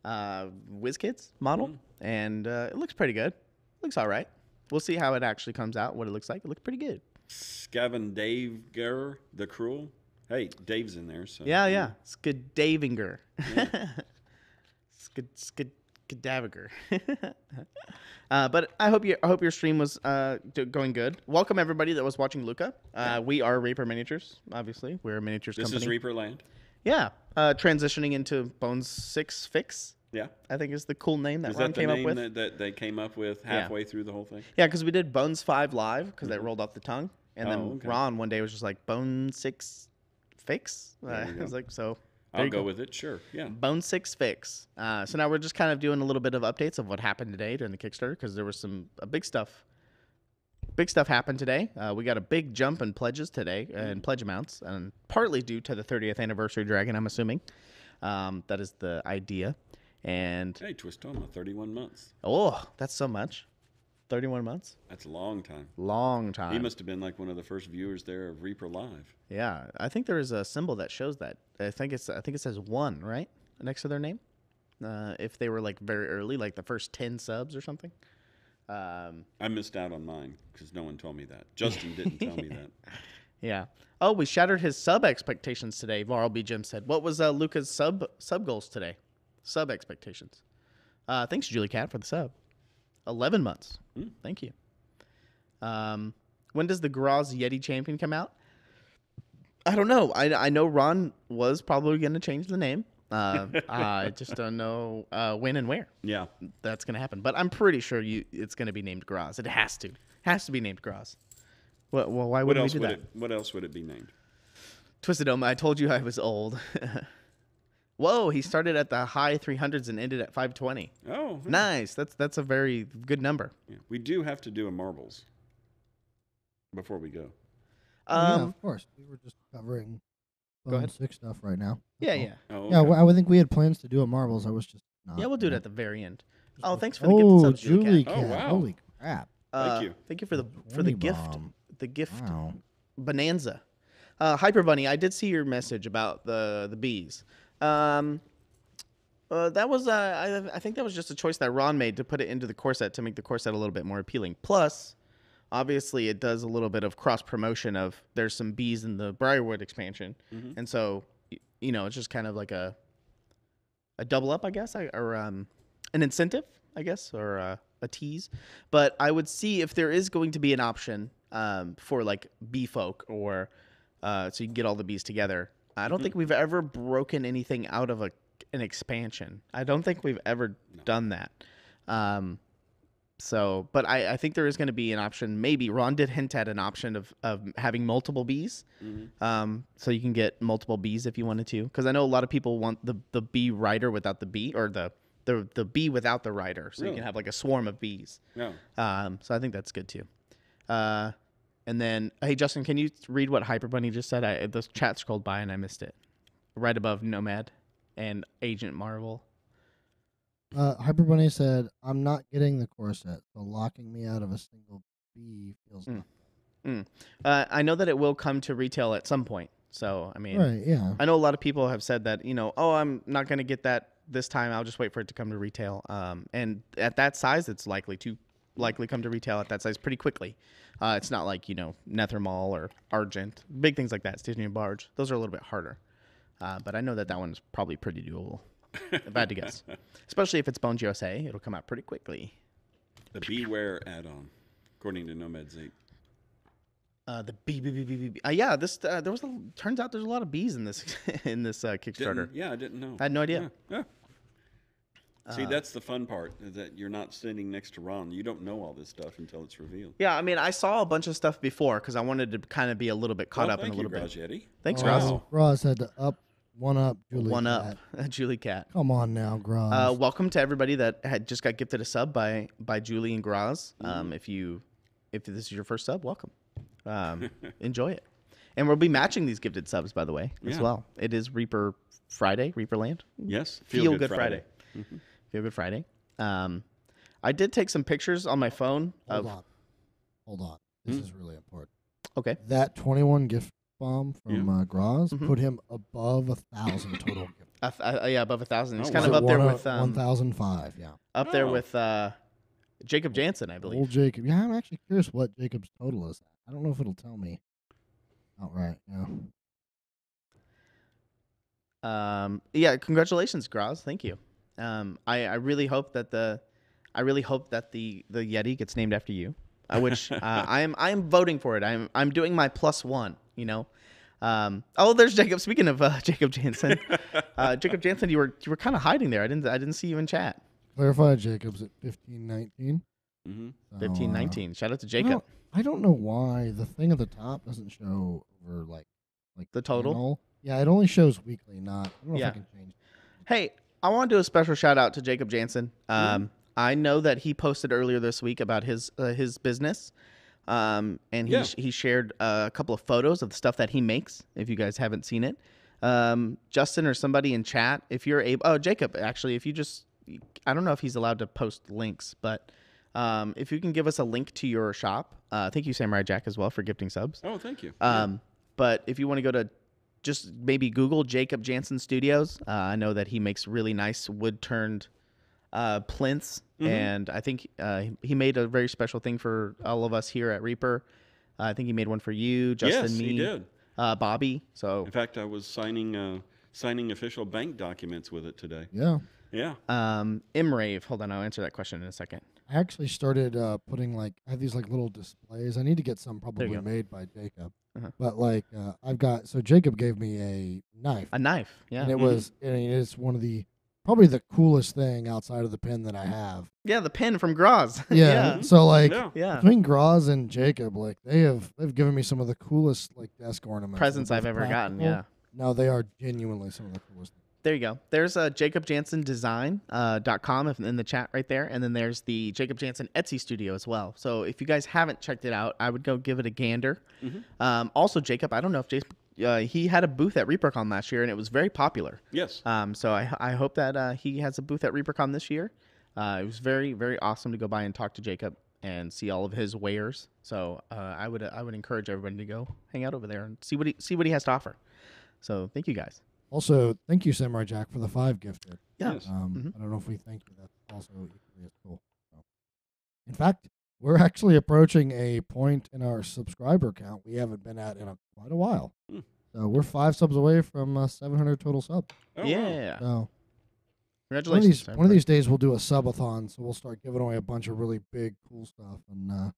WizKids model, and it looks pretty good. Looks all right. We'll see how it actually comes out, what it looks like. It looks pretty good. Scavin Dave Ger, the Cruel. Hey, Dave's in there. So Yeah. Skadavinger. Yeah. Skadaviger. But I hope your stream was going good. Welcome everybody that was watching Luca. We are Reaper Miniatures, obviously. We're a miniatures company. This is ReaperLand. Yeah. Transitioning into Bones 6 Fix. Yeah. I think is the cool name that Is Ron that the came up name with. that they came up with halfway through the whole thing? Yeah, because we did Bones 5 live because that rolled off the tongue. And then Ron one day was just like, Bone 6 Fix? I was like, so... I'll go with it, sure. Yeah. Bone 6 Fix. So now we're just kind of doing a little bit of updates of what happened today during the Kickstarter because there was some big stuff. Big stuff happened today. We got a big jump in pledges today and pledge amounts, and partly due to the 30th anniversary dragon, I'm assuming. That is the idea. And hey, Twistoma, 31 months. Oh, that's so much. 31 months? That's a long time. Long time. He must have been like one of the first viewers there of Reaper Live. Yeah, I think there is a symbol that shows that. I think it says 1, right? Next to their name. If they were like very early, like the first 10 subs or something. I missed out on mine because no one told me that. Justin didn't tell me that. Yeah. Oh, we shattered his sub expectations today. Varl B. Jim said. What was Luca's sub goals today? Sub expectations. Thanks, Julie Cat, for the sub. 11 months. Thank you. When does the Graz Yeti Champion come out? I don't know. I know Ron was probably going to change the name. I just don't know when and where. Yeah. That's going to happen. But I'm pretty sure it's going to be named Graz. It has to. Has to be named Graz. Well, why wouldn't we do that? What else would it be named? Twisted Oma, I told you I was old. Whoa, he started at the high 300s and ended at 520. Oh. Yeah. Nice. That's a very good number. Yeah. We do have to do a marbles before we go. Yeah, of course. We were just covering Go ahead. 6 stuff right now. Yeah. Oh, okay. Yeah, I would think we had plans to do a marbles. I was just not. Yeah, we'll do it at the very end. Oh, thanks for the gift subs, Julie Cat. Cat. Oh, wow. Holy crap. Thank you. Thank you for the Tony gift. bomb. The gift Wow. bonanza. Hyper Bunny, I did see your message about the bees. That was I think that was just a choice that Ron made to put it into the core set to make the core set a little bit more appealing. Plus, obviously, it does a little bit of cross promotion of there's some bees in the Briarwood expansion, and so it's just kind of like a double up, I guess, or an incentive, I guess, or a tease. But I would see if there is going to be an option for like bee folk, or so you can get all the bees together. I don't think we've ever broken anything out of an expansion. I don't think we've ever done that. But I think there is going to be an option. Maybe Ron did hint at an option of having multiple bees. So you can get multiple bees if you wanted to. Because I know a lot of people want the bee rider without the bee, or the bee without the rider. So you can have like a swarm of bees. Yeah. So I think that's good too. And then, hey, Justin, can you read what Hyper Bunny just said? The chat scrolled by and I missed it. Right above Nomad and Agent Marvel. Hyper Bunny said, "I'm not getting the core set, so locking me out of a single bee feels." I know that it will come to retail at some point. So I mean, right, yeah. I know a lot of people have said that I'm not going to get that this time. I'll just wait for it to come to retail. And at that size, it's likely come to retail at that size pretty quickly. It's not like Nethermall or Argent, big things like that. Disney and Barge, those are a little bit harder. But I know that one's probably pretty doable. If I had to guess, especially if it's Bones USA, it'll come out pretty quickly. The Beware add-on, according to Nomad's 8. The bee. Yeah, this turns out there's a lot of bees in this Kickstarter. I didn't know. I had no idea. Yeah. See, that's the fun part, is that you're not sitting next to Ron. You don't know all this stuff until it's revealed. Yeah, I mean, I saw a bunch of stuff before because I wanted to kind of be a little bit caught up in a little bit. Thanks, Roz. Roz had to one up Julie One Cat. up Julie Cat. Come on now, Graz. Welcome to everybody that had just got gifted a sub by Julie and Graz. If this is your first sub, welcome. Enjoy it. And we'll be matching these gifted subs, by the way, as well. It is Reaper Friday, ReaperLand. Yes. Feel Good Friday. Feel Good Friday. I did take some pictures on my phone. Hold on. This is really important. Okay. That 21 gift bomb from Graz put him above 1,000 total gift. Yeah, above 1,000. He's kind of up there with 1,005. Yeah. Up there with Jacob Jansen, I believe. Old Jacob. Yeah, I'm actually curious what Jacob's total is. I don't know if it'll tell me outright. Yeah. Yeah. Congratulations, Graz. Thank you. I really hope that the Yeti gets named after you. Which I'm voting for it. I'm doing my +1. There's Jacob. Speaking of Jacob Jansen, Jacob Jansen, you were kind of hiding there. I didn't see you in chat. Clarify, Jacob's at 1519. 1519. Shout out to Jacob. I don't know why the thing at the top doesn't show over like the total. Channel. Yeah, it only shows weekly. I don't know if I can change. Hey, I want to do a special shout out to Jacob Jansen. I know that he posted earlier this week about his business, and he shared a couple of photos of the stuff that he makes. If you guys haven't seen it, Justin or somebody in chat, if you're able, Jacob, actually, if you just, I don't know if he's allowed to post links, but if you can give us a link to your shop, thank you, Samurai Jack, as well for gifting subs. Oh, thank you. But if you want to go to just maybe Google Jacob Jansen Studios, I know that he makes really nice wood turned plinths, and I think he made a very special thing for all of us here at Reaper. I think he made one for you, Justin, me, he did. Bobby. So in fact, I was signing official bank documents with it today. Yeah. Imrave. Hold on, I'll answer that question in a second. I actually started putting I have these little displays. I need to get some probably made by Jacob. But Jacob gave me a knife. A knife, yeah. And it was, it's one of probably the coolest thing outside of the pen that I have. Yeah, the pen from Graz. Yeah. So yeah. Between Graz and Jacob, they've given me some of the coolest desk ornaments. Presents I've ever gotten, yeah. No, they are genuinely some of the coolest things. There you go. There's jacobjansendesign.com in the chat right there. And then there's the Jacob Jansen Etsy studio as well. So if you guys haven't checked it out, I would go give it a gander. Also, Jacob, I don't know if he had a booth at ReaperCon last year, and it was very popular. Yes. So I hope that he has a booth at ReaperCon this year. It was very, very awesome to go by and talk to Jacob and see all of his wares. So I would encourage everybody to go hang out over there and see what he has to offer. So thank you guys. Also, thank you, Samurai Jack, for the 5 gifted. Yeah. Yes. I don't know if we thank you. That's also equally as cool. So. In fact, we're actually approaching a point in our subscriber count we haven't been at in quite a while. Hmm. So we're 5 subs away from 700 total subs. Oh, wow. Yeah. So Congratulations. one of these days we'll do a subathon. So we'll start giving away a bunch of really big, cool stuff, and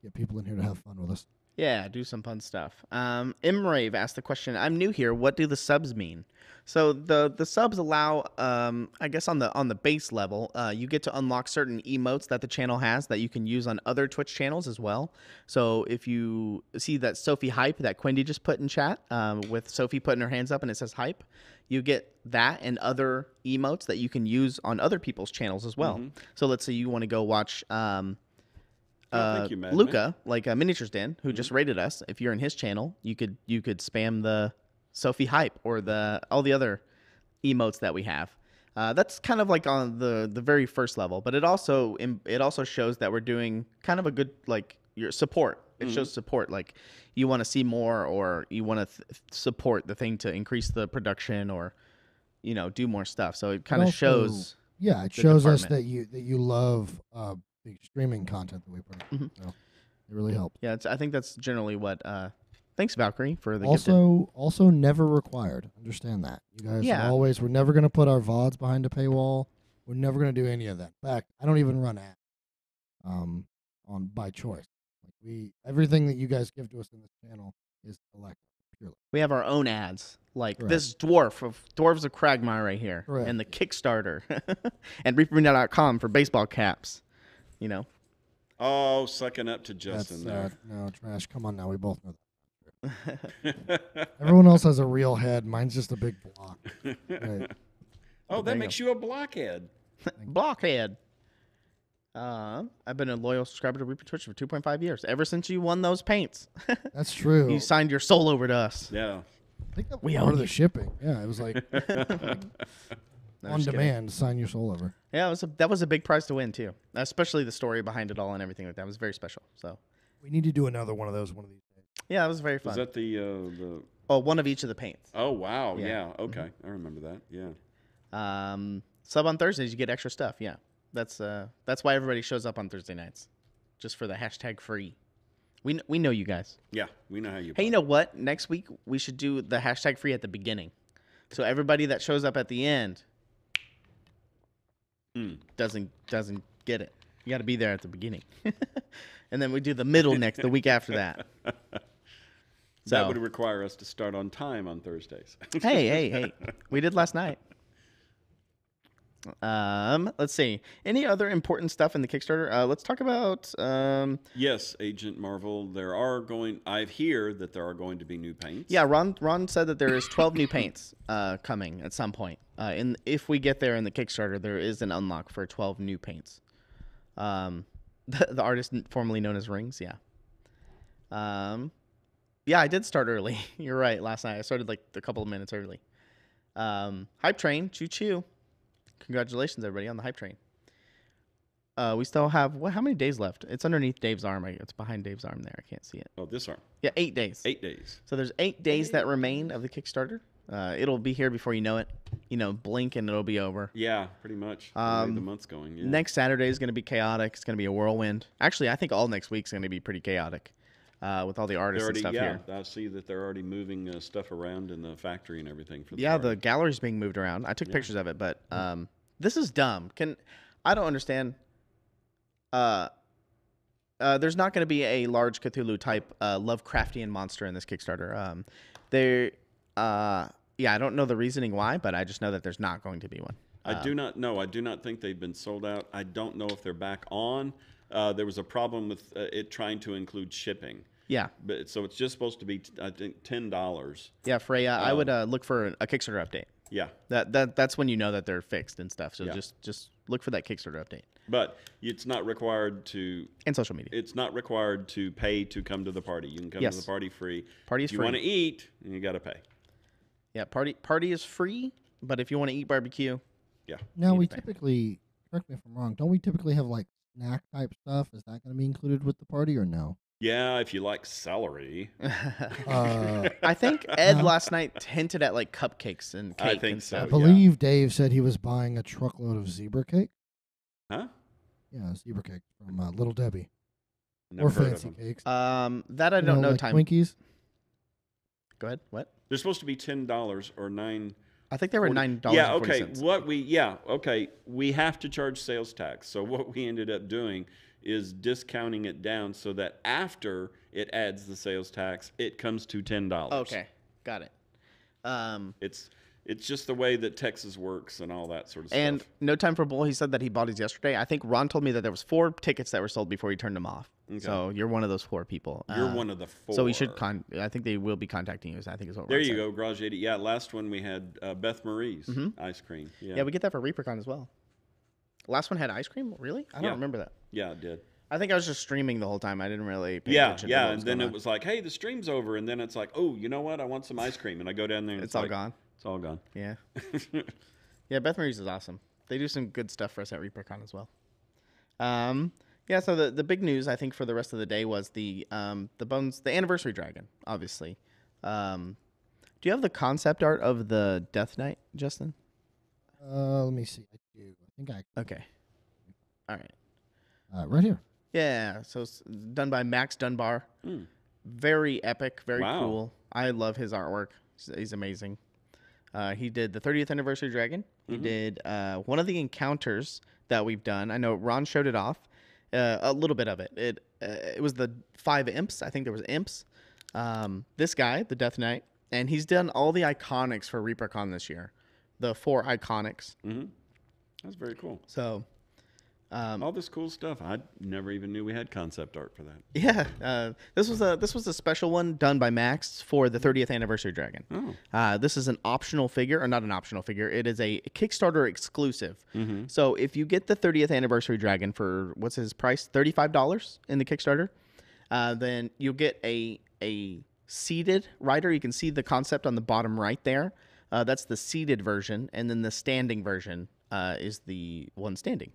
get people in here to have fun with us. Yeah, do some fun stuff. Imrave asked the question, I'm new here. What do the subs mean? So the subs allow, I guess on the base level, you get to unlock certain emotes that the channel has that you can use on other Twitch channels as well. So if you see that Sophie hype that Quindy just put in chat, with Sophie putting her hands up and it says hype, you get that and other emotes that you can use on other people's channels as well. So let's say you want to go watch Thank you, Madman. Luca, like Miniatures Dan, who just rated us. If you're in his channel, you could spam the Sophie hype or all the other emotes that we have. That's kind of like on the very first level, but it also shows that we're doing kind of a good your support. It shows support, like you want to see more or you want to support the thing to increase the production or do more stuff. So it kind of shows. Yeah, it shows us that you love the streaming content that we put out. So it really helps. Yeah, I think that's generally what. Thanks, Valkyrie, for the also never required. Understand that, you guys. We're never going to put our VODs behind a paywall. We're never going to do any of that. In fact, I don't even run ads on by choice. Everything that you guys give to us in this channel is elected purely. We have our own ads, like Correct. this Dwarves of Cragmire right here, Correct. and the Kickstarter, and reaperlive.com for baseball caps. Oh, sucking up to Justin there. No, trash. Come on now. We both know that. Everyone else has a real head. Mine's just a big block. Right. Oh, that makes you a blockhead. Blockhead. I've been a loyal subscriber to Reaper Twitch for 2.5 years. Ever since you won those paints. That's true. You signed your soul over to us. Yeah. I think that was part of the shipping. Yeah, it was like No, on just kidding. demand. Sign your soul over. Yeah, that was a big prize to win too. Especially the story behind it all and everything like that. It was very special. So we need to do another one of those one of these days. yeah, it was very fun. Was that the? Oh, one of each of the paints. Oh wow! Yeah. Yeah. Okay, I remember that. Yeah. Sub on Thursdays, you get extra stuff. Yeah, that's why everybody shows up on Thursday nights, just for the hashtag free. We know you guys. Yeah, we know how you. Hey, you know what? Next week we should do the hashtag free at the beginning, so everybody that shows up at the end doesn't get it. You got to be there at the beginning, and then we do the middle the week after that. That would require us to start on time on Thursdays. hey, we did last night. Let's see. Any other important stuff in the Kickstarter? Let's talk about. Yes, Agent Marvel. I hear that there are going to be new paints. Yeah, Ron said that there is 12 new paints coming at some point. If we get there in the Kickstarter, there is an unlock for 12 new paints. The artist formerly known as Rings. Yeah. Yeah, I did start early. You're right. Last night I started like a couple of minutes early. Hype train, choo choo. Congratulations, everybody, on the hype train. We still have how many days left? It's underneath Dave's arm. It's behind Dave's arm there. I can't see it. Oh, this arm. Yeah, 8 days. 8 days. So there's 8 days that remain of the Kickstarter. It'll be here before you know it. Blink and it'll be over. Yeah, pretty much. The way the month's going. Yeah. Next Saturday is going to be chaotic. It's going to be a whirlwind. Actually, I think all next week's going to be pretty chaotic. With all the artists and stuff here. I see that they're already moving stuff around in the factory and everything. For the gallery's being moved around. I took pictures of it, but this is dumb. I don't understand. There's not going to be a large Cthulhu type Lovecraftian monster in this Kickstarter. I don't know the reasoning why, but I just know that there's not going to be one. I do not know. I do not think they've been sold out. I don't know if they're back on. There was a problem with it trying to include shipping. Yeah. So it's just supposed to be, I think, $10. Yeah, Freya, I would look for a Kickstarter update. Yeah. That's when you know that they're fixed and stuff. So Yeah. just look for that Kickstarter update. But it's not required to... And social media. It's not required to pay to come to the party. You can come to the party free. Party is free. If you free. want to eat, you got to pay. Yeah, party is free, but if you want to eat barbecue... Yeah. Now, you we need to pay. typically, correct me if I'm wrong, don't we typically have like snack type stuff? Is that going to be included with the party or no? Yeah, if you like celery. I think Ed last night hinted at like cupcakes and cake. I think and so. I stuff. believe Dave said he was buying a truckload of zebra cake. Huh? Yeah, zebra cake from Little Debbie. Never Or heard of fancy them. cakes. That I You don't know, know. like Time. Twinkies. Go ahead. What? They're supposed to be $10 or $9. I think they were $9. Yeah, okay. We have to charge sales tax. So what we ended up doing is discounting it down so that after it adds the sales tax, it comes to $10. Okay, got it. It's just the way that Texas works and all that sort of And stuff. No Time for Bull, he said that he bought his yesterday. I think Ron told me that there was 4 tickets that were sold before he turned them off. Okay. So you're one of those 4 people. You're one of the 4. So we should I think they will be contacting you. I think is what. There Ron you said. go, Garage 80. Yeah, last one we had Beth Marie's ice cream. Yeah, we get that for ReaperCon as well. Last one had ice cream. Really? I don't remember that. Yeah, it did. I think I was just streaming the whole time. I didn't really pay attention to what and was then going it on. was like, hey, the stream's over, and then it's like, oh, you know what? I want some ice cream, and I go down there, and It's all like, gone. It's all gone. Yeah. Yeah, Beth Marie's is awesome. They do some good stuff for us at ReaperCon as well. Yeah, so the big news I think for the rest of the day was the anniversary dragon, obviously. Do you have the concept art of the Death Knight, Justin? Let me see. I do. I think I. Okay. All right. Right here. Yeah, so it's done by Max Dunbar. Very epic, very cool. I love his artwork. He's amazing. He did the 30th anniversary dragon. He did one of the encounters that we've done. I know Ron showed it off, a little bit of it. It was the 5 imps. I think there was imps. This guy, the Death Knight, and he's done all the iconics for ReaperCon this year, the 4 iconics. That's very cool. So. All this cool stuff. I never even knew we had concept art for that. Yeah, this was a special one done by Max for the 30th anniversary dragon. This is an optional figure, or not an optional figure. It is a Kickstarter exclusive. So if you get the 30th anniversary dragon for what's his price, $35 in the Kickstarter, then you'll get a seated rider. You can see the concept on the bottom right there. That's the seated version, and then the standing version is the one standing.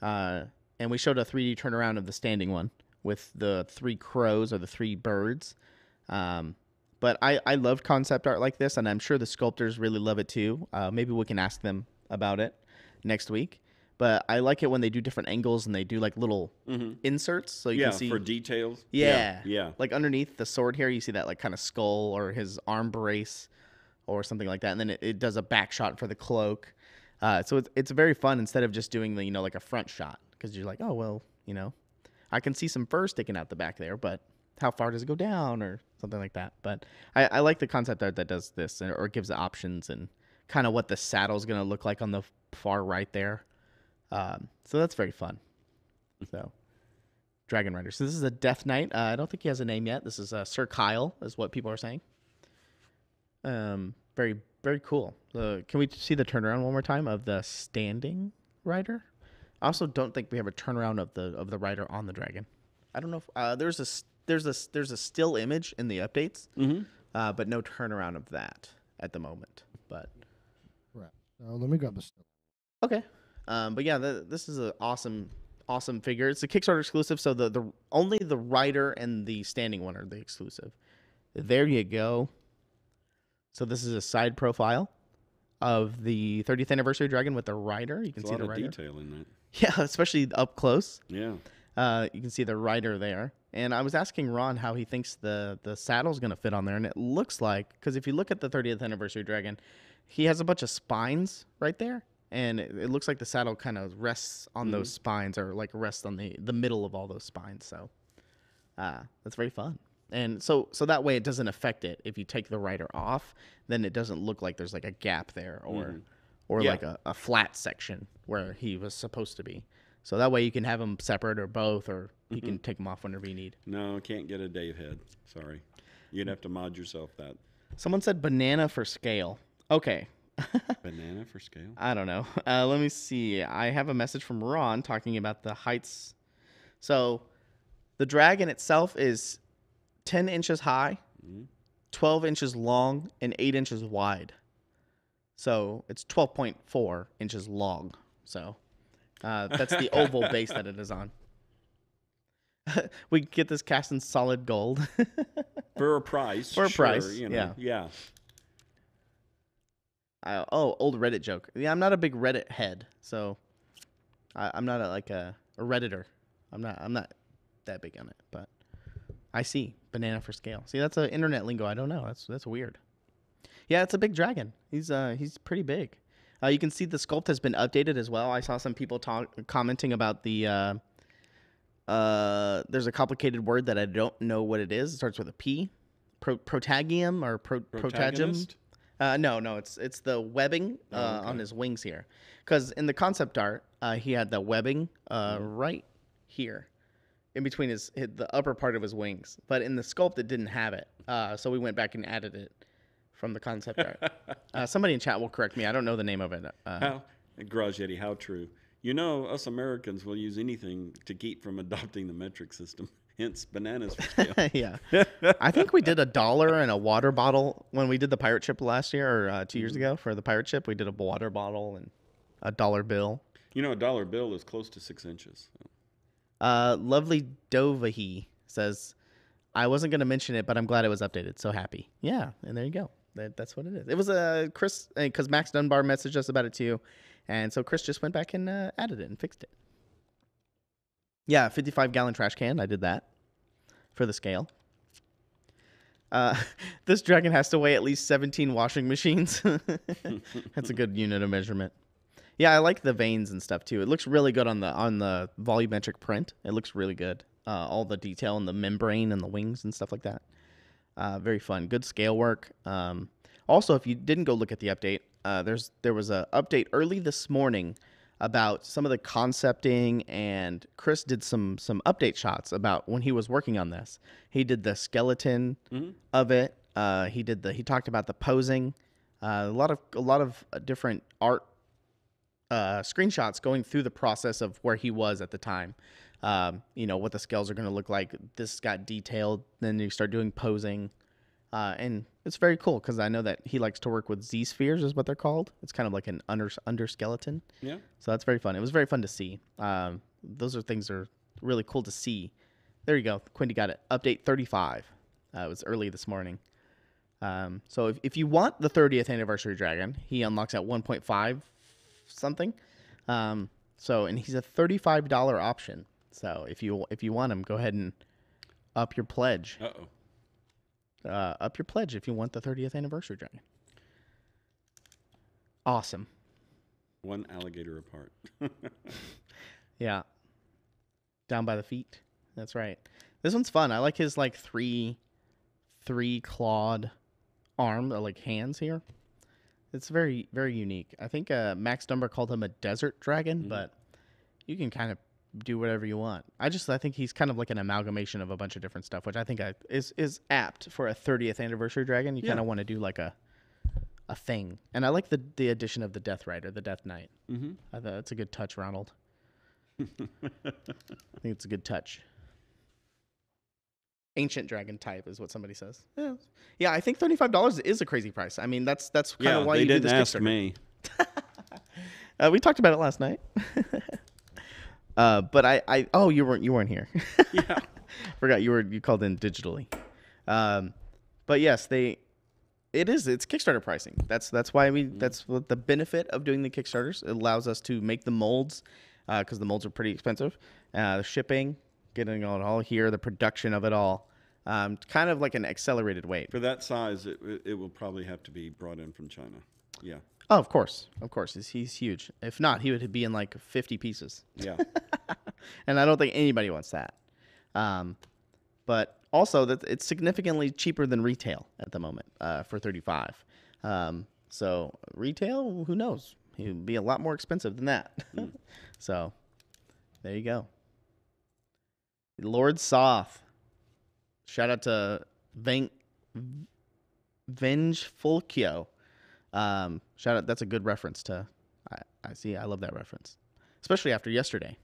And we showed a 3D turnaround of the standing one with the 3 crows or the 3 birds. But I love concept art like this, and I'm sure the sculptors really love it too. Maybe we can ask them about it next week. But I like it when they do different angles and they do like little inserts, so you can see for details. Yeah. Like underneath the sword here, you see that like kind of skull or his arm brace or something like that, and then it does a back shot for the cloak. So it's very fun instead of just doing the like a front shot, because you're like, oh well, I can see some fur sticking out the back there, but how far does it go down or something like that. But I like the concept art that does this or gives the options and kind of what the saddle's gonna look like on the far right there. So that's very fun. So Dragon Rider. So this is a Death Knight. I don't think he has a name yet. This is Sir Kyle, is what people are saying. Very, very cool. Can we see the turnaround one more time of the standing rider? I also don't think we have a turnaround of the rider on the dragon. I don't know if there's a still image in the updates, but no turnaround of that at the moment. But Right. So let me grab the stuff. okay. But yeah, this is an awesome figure. It's a Kickstarter exclusive, so the only the rider and the standing one are the exclusive. There you go. So this is a side profile of the 30th anniversary dragon with the rider. You can see the rider. A lot of detail in that. Yeah, especially up close. Yeah. You can see the rider there. And I was asking Ron how he thinks the saddle's going to fit on there. And it looks like, because if you look at the 30th anniversary dragon, he has a bunch of spines right there. And it looks like the saddle kind of rests on those spines, or like rests on the middle of all those spines. So that's very fun. And so that way it doesn't affect it. If you take the rider off, then it doesn't look like there's like a gap there or like a flat section where he was supposed to be. So that way you can have them separate or both, or you can take them off whenever you need. No, can't get a Dave head. Sorry. You'd have to mod yourself that. Someone said banana for scale. Okay. Banana for scale? I don't know. Let me see. I have a message from Ron talking about the heights. So the dragon itself is 10 inches high, 12 inches long, and 8 inches wide. So it's 12.4 inches long. So that's the oval base that it is on. we get this cast in solid gold. For a price. For a sure, price, you know, yeah. Old Reddit joke. Yeah, I'm not a big Reddit head, so I'm not a Redditor. I'm not that big on it, but I see banana for scale. See, that's an internet lingo. I don't know. That's weird. Yeah, it's a big dragon. He's pretty big. You can see the sculpt has been updated as well. I saw some people commenting about the. There's a complicated word that I don't know what it is. It starts with a P. Protagium or protagum. No, it's the webbing on his wings here. Because in the concept art, he had the webbing right here, in between the upper part of his wings. But in the sculpt, it didn't have it. So we went back and added it from the concept art. Somebody in chat will correct me. I don't know the name of it. Garage Yeti, how true. You know, us Americans will use anything to keep from adopting the metric system. Hence, bananas for scale. Yeah. I think we did $1 and a water bottle when we did the pirate ship last year or 2 years ago for the pirate ship. We did a water bottle and a $1 bill. You know, a dollar bill is close to 6 inches. Lovely Dovahi says, I wasn't going to mention it, but I'm glad it was updated. So happy. Yeah, and there you go. That's what it is. It was Chris, because Max Dunbar messaged us about it too. And so Chris just went back and added it and fixed it. Yeah, 55-gallon trash can. I did that for the scale. This dragon has to weigh at least 17 washing machines. That's a good unit of measurement. Yeah, I like the veins and stuff too. It looks really good on the volumetric print. It looks really good. All the detail in the membrane and the wings and stuff like that. Very fun. Good scale work. Also, if you didn't go look at the update, there was a update early this morning about some of the concepting, and Chris did some update shots about when he was working on this. He did the skeleton of it. He talked about the posing. A lot of different art screenshots going through the process of where he was at the time. What the scales are going to look like. This got detailed. Then you start doing posing. And it's very cool because I know that he likes to work with Z-spheres is what they're called. It's kind of like an under skeleton. Yeah. So that's very fun. It was very fun to see. Those are things that are really cool to see. There you go. Quinty got it. Update 35. It was early this morning. So if you want the 30th anniversary dragon, he unlocks at 1.5 something. And he's a $35 option. So if you want him, go ahead and up your pledge. Up your pledge if you want the 30th anniversary dragon. Awesome. One alligator apart. Yeah. Down by the feet. That's right. This one's fun. I like his like three clawed arm, like hands here. It's very, very unique. I think Max Dunbar called him a desert dragon, but you can kind of do whatever you want. I think he's kind of like an amalgamation of a bunch of different stuff, which I think is apt for a 30th anniversary dragon. You kind of want to do like a thing. And I like the addition of the Death Rider, the Death Knight. I thought that's a good touch, Ronald. I think it's a good touch. Ancient dragon type is what somebody says. Yeah, I think $35 is a crazy price. I mean, that's kind of why you do this Kickstarter. They didn't ask me. We talked about it last night. But you weren't here. Yeah. Forgot you called in digitally. But yes, it's Kickstarter pricing. That's why that's what the benefit of doing the Kickstarters. It allows us to make the molds, because the molds are pretty expensive. The shipping, getting it all here, the production of it all, kind of like an accelerated wait. For that size, it will probably have to be brought in from China. Yeah. Oh, of course. He's huge. If not, he would be in like 50 pieces. Yeah. And I don't think anybody wants that. But also, that it's significantly cheaper than retail at the moment for $35. So retail, who knows? He would be a lot more expensive than that. So there you go. Lord Soth. Shout out to Venge Fulcio. Shout out. That's a good reference to. I see. I love that reference, especially after yesterday.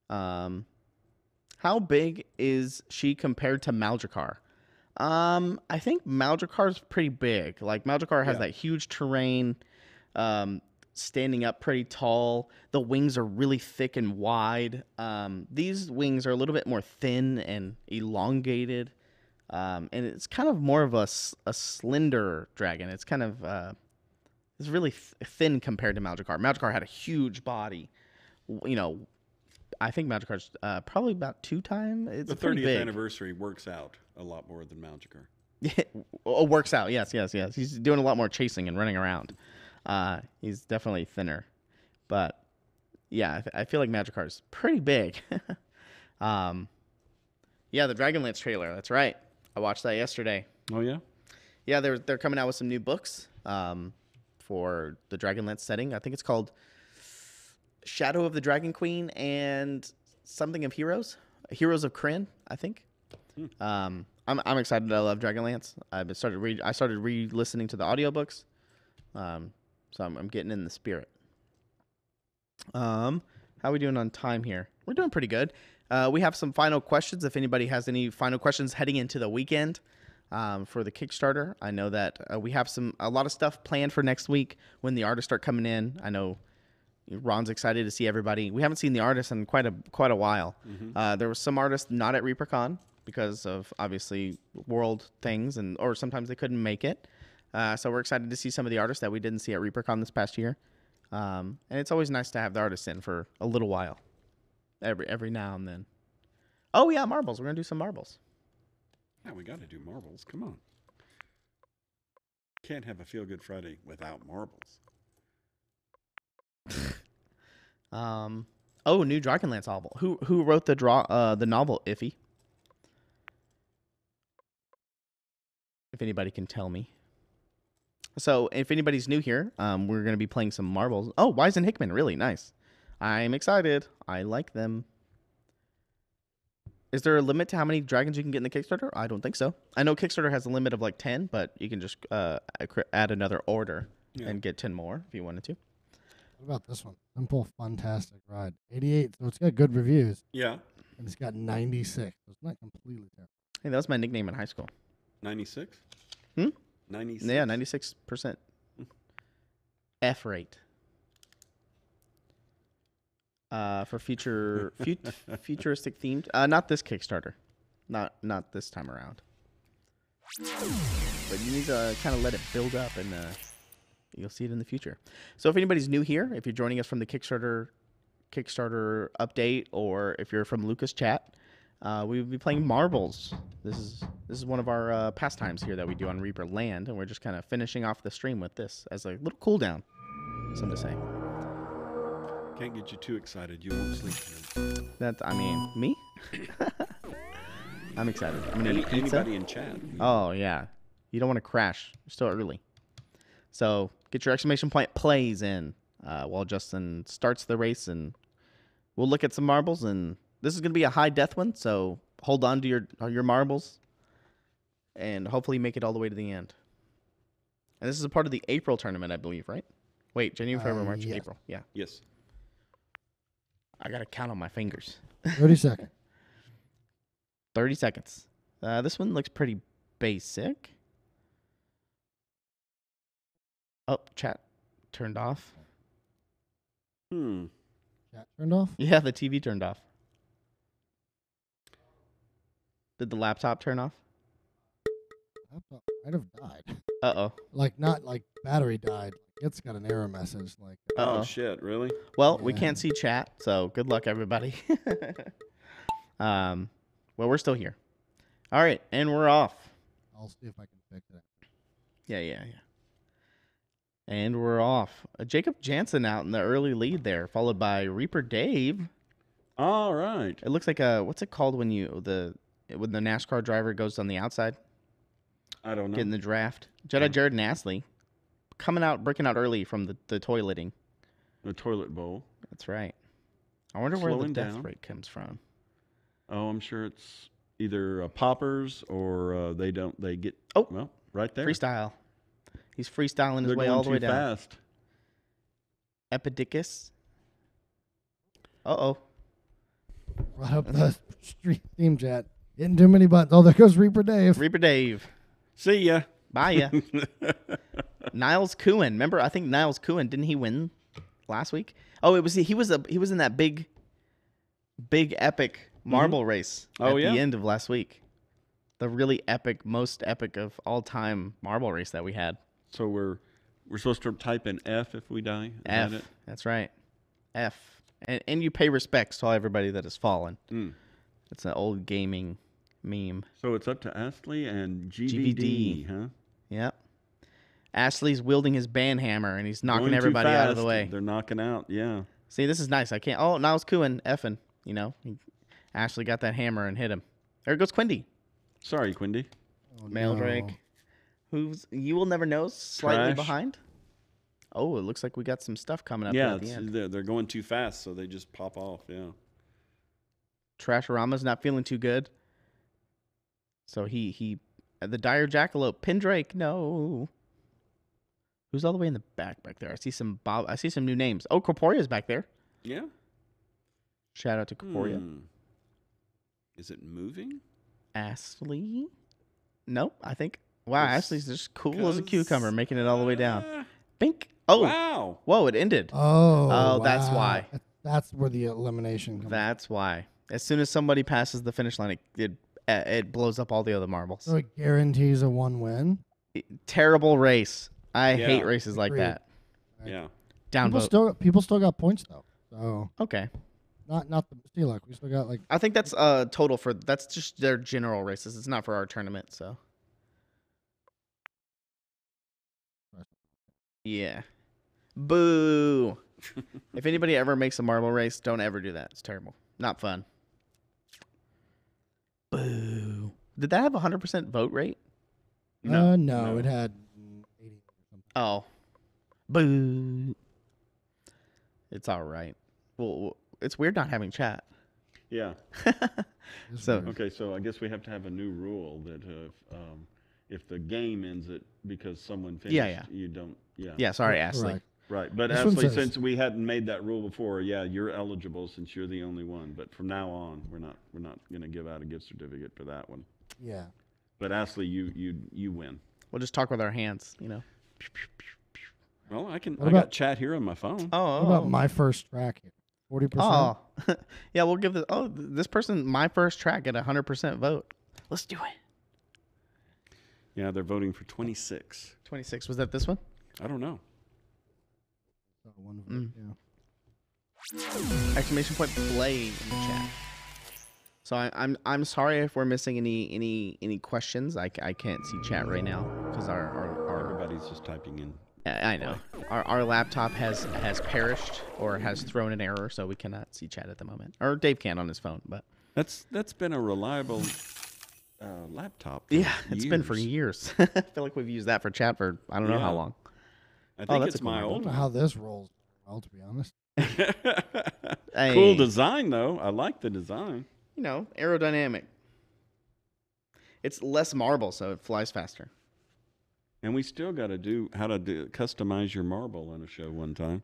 How big is she compared to Maldrakar? I think Maldrakar is pretty big. Like Maldrakar has that huge terrain. standing up pretty tall. The wings are really thick and wide. These wings are a little bit more thin and elongated. And it's kind of more of a slender dragon. It's kind of it's really thin compared to Magikarp. Magikarp had a huge body. You know, I think Magikarp's probably about 2 times. It's the pretty 30th big. anniversary works out a lot more than Magikarp. Yeah, works out. Yes. He's doing a lot more chasing and running around. He's definitely thinner, but yeah, I feel like Magikarp's pretty big. Yeah, the Dragonlits trailer. That's right. I watched that yesterday. Oh yeah. Yeah, they're coming out with some new books for the Dragonlance setting. I think it's called Shadow of the Dragon Queen and something of Heroes of Krynn, I think. I'm excited. I love Dragonlance. I started re-listening to the audiobooks, so I'm getting in the spirit. How are we doing on time here? We're doing pretty good. We have some final questions. If anybody has any final questions heading into the weekend for the Kickstarter, I know that we have a lot of stuff planned for next week when the artists start coming in. I know Ron's excited to see everybody. We haven't seen the artists in quite a while. Mm-hmm. There was some artists not at ReaperCon because of obviously world things, or sometimes they couldn't make it. So we're excited to see some of the artists that we didn't see at ReaperCon this past year. And it's always nice to have the artists in for a little while, every now and then. Oh yeah, marbles. We're gonna do some marbles. Yeah, we got to do marbles. Come on. Can't have a Feel Good Friday without marbles. New Dragonlance novel. Who wrote the novel, Iffy? If anybody can tell me. So, if anybody's new here, we're going to be playing some marbles. Oh, Wise and Hickman, really nice. I'm excited. I like them. Is there a limit to how many dragons you can get in the Kickstarter? I don't think so. I know Kickstarter has a limit of like 10, but you can just add another order and get 10 more if you wanted to. What about this one? Simple, fantastic ride. 88, so it's got good reviews. Yeah. And it's got 96, so it's not completely terrible. Hey, that was my nickname in high school. 96? 96? Yeah, 96%. F rate. For futuristic themed. Not this Kickstarter. Not this time around. But you need to kind of let it build up, and you'll see it in the future. So if anybody's new here, if you're joining us from the Kickstarter update, or if you're from Lucas Chat, we will be playing marbles. This is one of our pastimes here that we do on ReaperLand, and we're just kind of finishing off the stream with this as a little cool down. Something to say. Can't get you too excited. You won't sleep tonight. Me? I'm excited. I'm gonna eat pizza. Anybody in chat. Oh, yeah. You don't want to crash. You're still early. So get your exclamation point plays in while Justin starts the race, and we'll look at some marbles. And this is going to be a high death one, so hold on to your marbles and hopefully make it all the way to the end. And this is a part of the April tournament, I believe, right? Wait, January, February, March, yes. April. Yeah. Yes. I got to count on my fingers. 30 seconds. 30 seconds. This one looks pretty basic. Oh, chat turned off. Chat turned off? Yeah, the TV turned off. Did the laptop turn off? Laptop might have died. Uh-oh. Not like battery died. It's got an error message. Oh, shit, really? Well, we can't see chat, so good luck, everybody. Well, we're still here. All right, and we're off. I'll see if I can fix it. Yeah. And we're off. Jacob Jansen out in the early lead there, followed by Reaper Dave. All right. It looks like what's it called when the NASCAR driver goes on the outside? I don't know. Getting the draft. Jedi Jared Nasley breaking out early from the toileting. The toilet bowl. That's right. I wonder where the Slowing death down. rate comes from. Oh, I'm sure it's either poppers or they get. Oh, well, right there. Freestyle. He's freestyling his They're way going all the way too down. fast. Epidicus. Uh-oh. Brought up the stream theme chat. Hitting too many buttons. Oh, there goes Reaper Dave. Reaper Dave. See ya. Bye ya. Niles Cooan. Remember, I think Niles Cooan, didn't he win last week. Oh, it was he was in that big epic marble race at the end of last week. The really epic, most epic of all time marble race that we had. So we're supposed to type in F if we die? Is F. that it? That's right. F. And you pay respects to everybody that has fallen. It's an old gaming meme. So it's up to Astley and GVD, huh? Yep. Ashley's wielding his band hammer, and he's knocking everybody out of the way. They're knocking out, yeah. See, this is nice. I can't. Oh, now it's Kuhn effing. You know, Ashley got that hammer and hit him. There goes Quindy. Sorry, Quindy. Maldrake. Who's you will never know, slightly Trash. behind. Oh, it looks like we got some stuff coming up Yeah, at the end. they're going too fast, so they just pop off, yeah. Trashorama's not feeling too good. So he the dire jackalope, Pindrake, no. Who's all the way in the back there? I see some new names. Oh, Corporia's back there. Yeah? Shout out to Corporia. Is it moving? Ashley? Nope, I think. Wow, Ashley's just cool as a cucumber, making it all the way down. Bink. Oh. Wow. Whoa, it ended. Oh, wow. That's why. That's where the elimination comes. That's why. As soon as somebody passes the finish line, it blows up all the other marbles. So it guarantees a 1 win. Terrible race. I hate races like that. Yeah. Downvote. People still got points though. So okay. Not the Sea Luck. We still got like. I think that's total for that's just their general races. It's not for our tournament, so. Yeah. Boo. If anybody ever makes a marble race, don't ever do that. It's terrible. Not fun. Boo. Did that have a 100% vote rate? No, it had 80 or something. Oh. Boo. It's all right. Well, it's weird not having chat. Yeah. So okay, so I guess we have to have a new rule that if the game ends it because someone finished, you don't. Yeah. Yeah. Sorry, Ashley. Right, but This one Ashley, says- since we hadn't made that rule before, yeah, you're eligible since you're the only one. But from now on, we're not going to give out a gift certificate for that one. Yeah. But Ashley, you win. We'll just talk with our hands, you know. Well, I What got chat here on my phone. Oh. What about my first track here? 40%. Oh. Yeah, we'll give this person my first track at 100% vote. Let's do it. Yeah, they're voting for 26. 26. Was that this one? I don't know. Oh, one vote, yeah. Exclamation point play in the chat. So I'm sorry if we're missing any questions. I can't see chat right now because our Everybody's just typing in. I know our laptop has perished or has thrown an error, so we cannot see chat at the moment. Or Dave can on his phone, but That's been a reliable laptop. Yeah, it's been for years. I feel like we've used that for chat for I don't know how long. I think that's it's a cool my I old don't know one. how this rolls well, to be honest. Hey. Cool design, though. I like the design. You know, aerodynamic. It's less marble, so it flies faster. And we still got to do how to customize your marble on a show one time.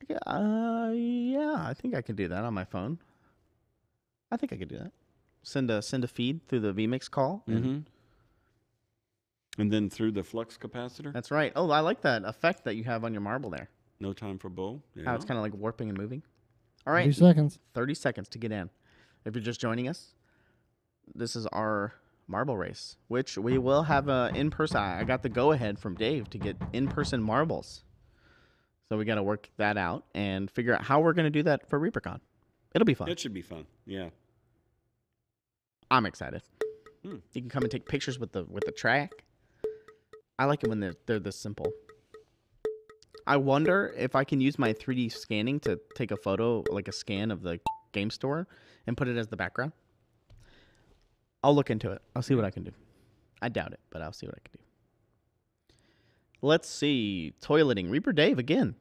Yeah, I think I can do that on my phone. I think I could do that. Send a feed through the vMix call. Mm-hmm. And then through the flux capacitor. That's right. Oh, I like that effect that you have on your marble there. No time for bull. Yeah. How it's kind of like warping and moving. All right. 30 seconds. 30 seconds to get in. If you're just joining us, this is our marble race, which we will have in person. I got the go-ahead from Dave to get in-person marbles. So we got to work that out and figure out how we're going to do that for ReaperCon. It'll be fun. It should be fun. Yeah. I'm excited. You can come and take pictures with the track. I like it when they're this simple. I wonder if I can use my 3D scanning to take a photo, like a scan of the game store, and put it as the background. I'll look into it. I'll see what I can do. I doubt it, but I'll see what I can do. Let's see. Toileting. Reaper Dave again.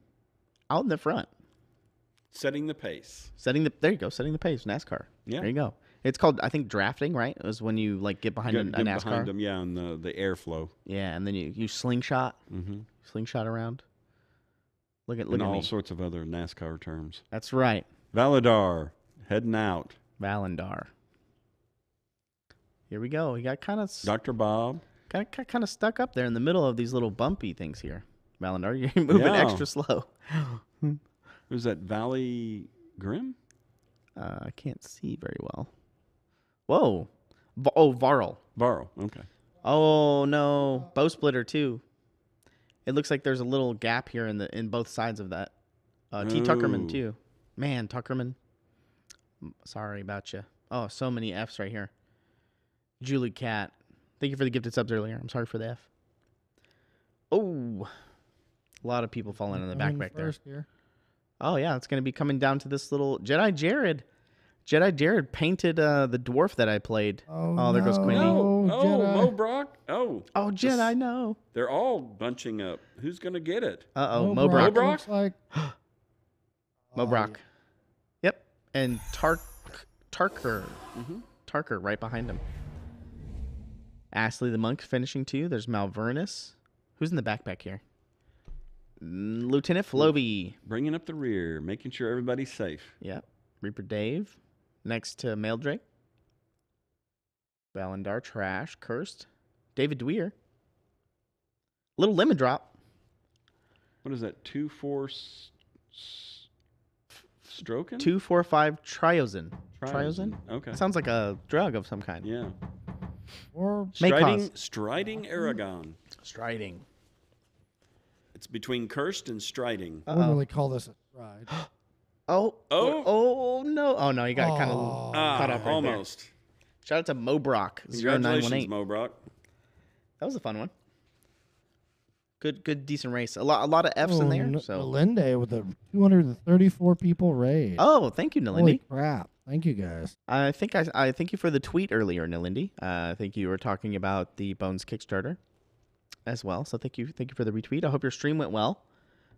Out in the front. Setting the pace. There you go. Setting the pace. NASCAR. Yeah. There you go. It's called, I think, drafting, right? It was when you like get behind a NASCAR. Behind them, yeah, and the airflow. Yeah, and then you slingshot. Mm-hmm. Slingshot around. Look and at all me. sorts of other NASCAR terms. That's right. Validar. Heading out. Valendar. Here we go. He got kind of Dr. Bob. got kind of stuck up there in the middle of these little bumpy things here. Valendar, you're moving Yeah. extra slow. Who's that? Valley Grim? I can't see very well. Whoa. Varl. Varl. Okay. Oh no, bow splitter too. It looks like there's a little gap here in both sides of that. T. Tuckerman too. Man, Tuckerman. Sorry about you. Oh, so many F's right here. Julie Cat. Thank you for the gifted subs earlier. I'm sorry for the F. Oh, a lot of people falling in the back there. Here. Oh yeah, it's gonna be coming down to this little Jedi Jared. Jedi Jared painted the dwarf that I played. Oh, there goes Queenie. No. Oh, Jedi. Mo Brock. Oh. Jedi, no. They're all bunching up. Who's going to get it? Mo Brock. Looks like Mo Brock. Yep. And Tarker. Mm-hmm. Tarker right behind him. Astley the Monk finishing too. There's Malvernus. Who's in the backpack here? Lieutenant Floby. Bringing up the rear, making sure everybody's safe. Yep. Reaper Dave. Next to Maeldrake. Valandar, Trash, Cursed. David Dweer. Little Lemon Drop. What is that? 2-4 Stroken? 245 Triozin. Triozin. Okay. Sounds like a drug of some kind. Yeah. or Striding Aragon. Striding. It's between cursed and striding. I wouldn't really call this a stride. Oh no. Oh no, you got kind of caught up right almost. there. Shout out to Mo Brock. Congratulations, 0918. Mo Brock. That was a fun one. Good, decent race. A lot of Fs in there. So Nalinde with a 234 people raid. oh, thank you, Nalindi. Holy crap! Thank you guys. I think I thank you for the tweet earlier, Nalindi. I think you were talking about the Bones Kickstarter as well. So thank you for the retweet. I hope your stream went well.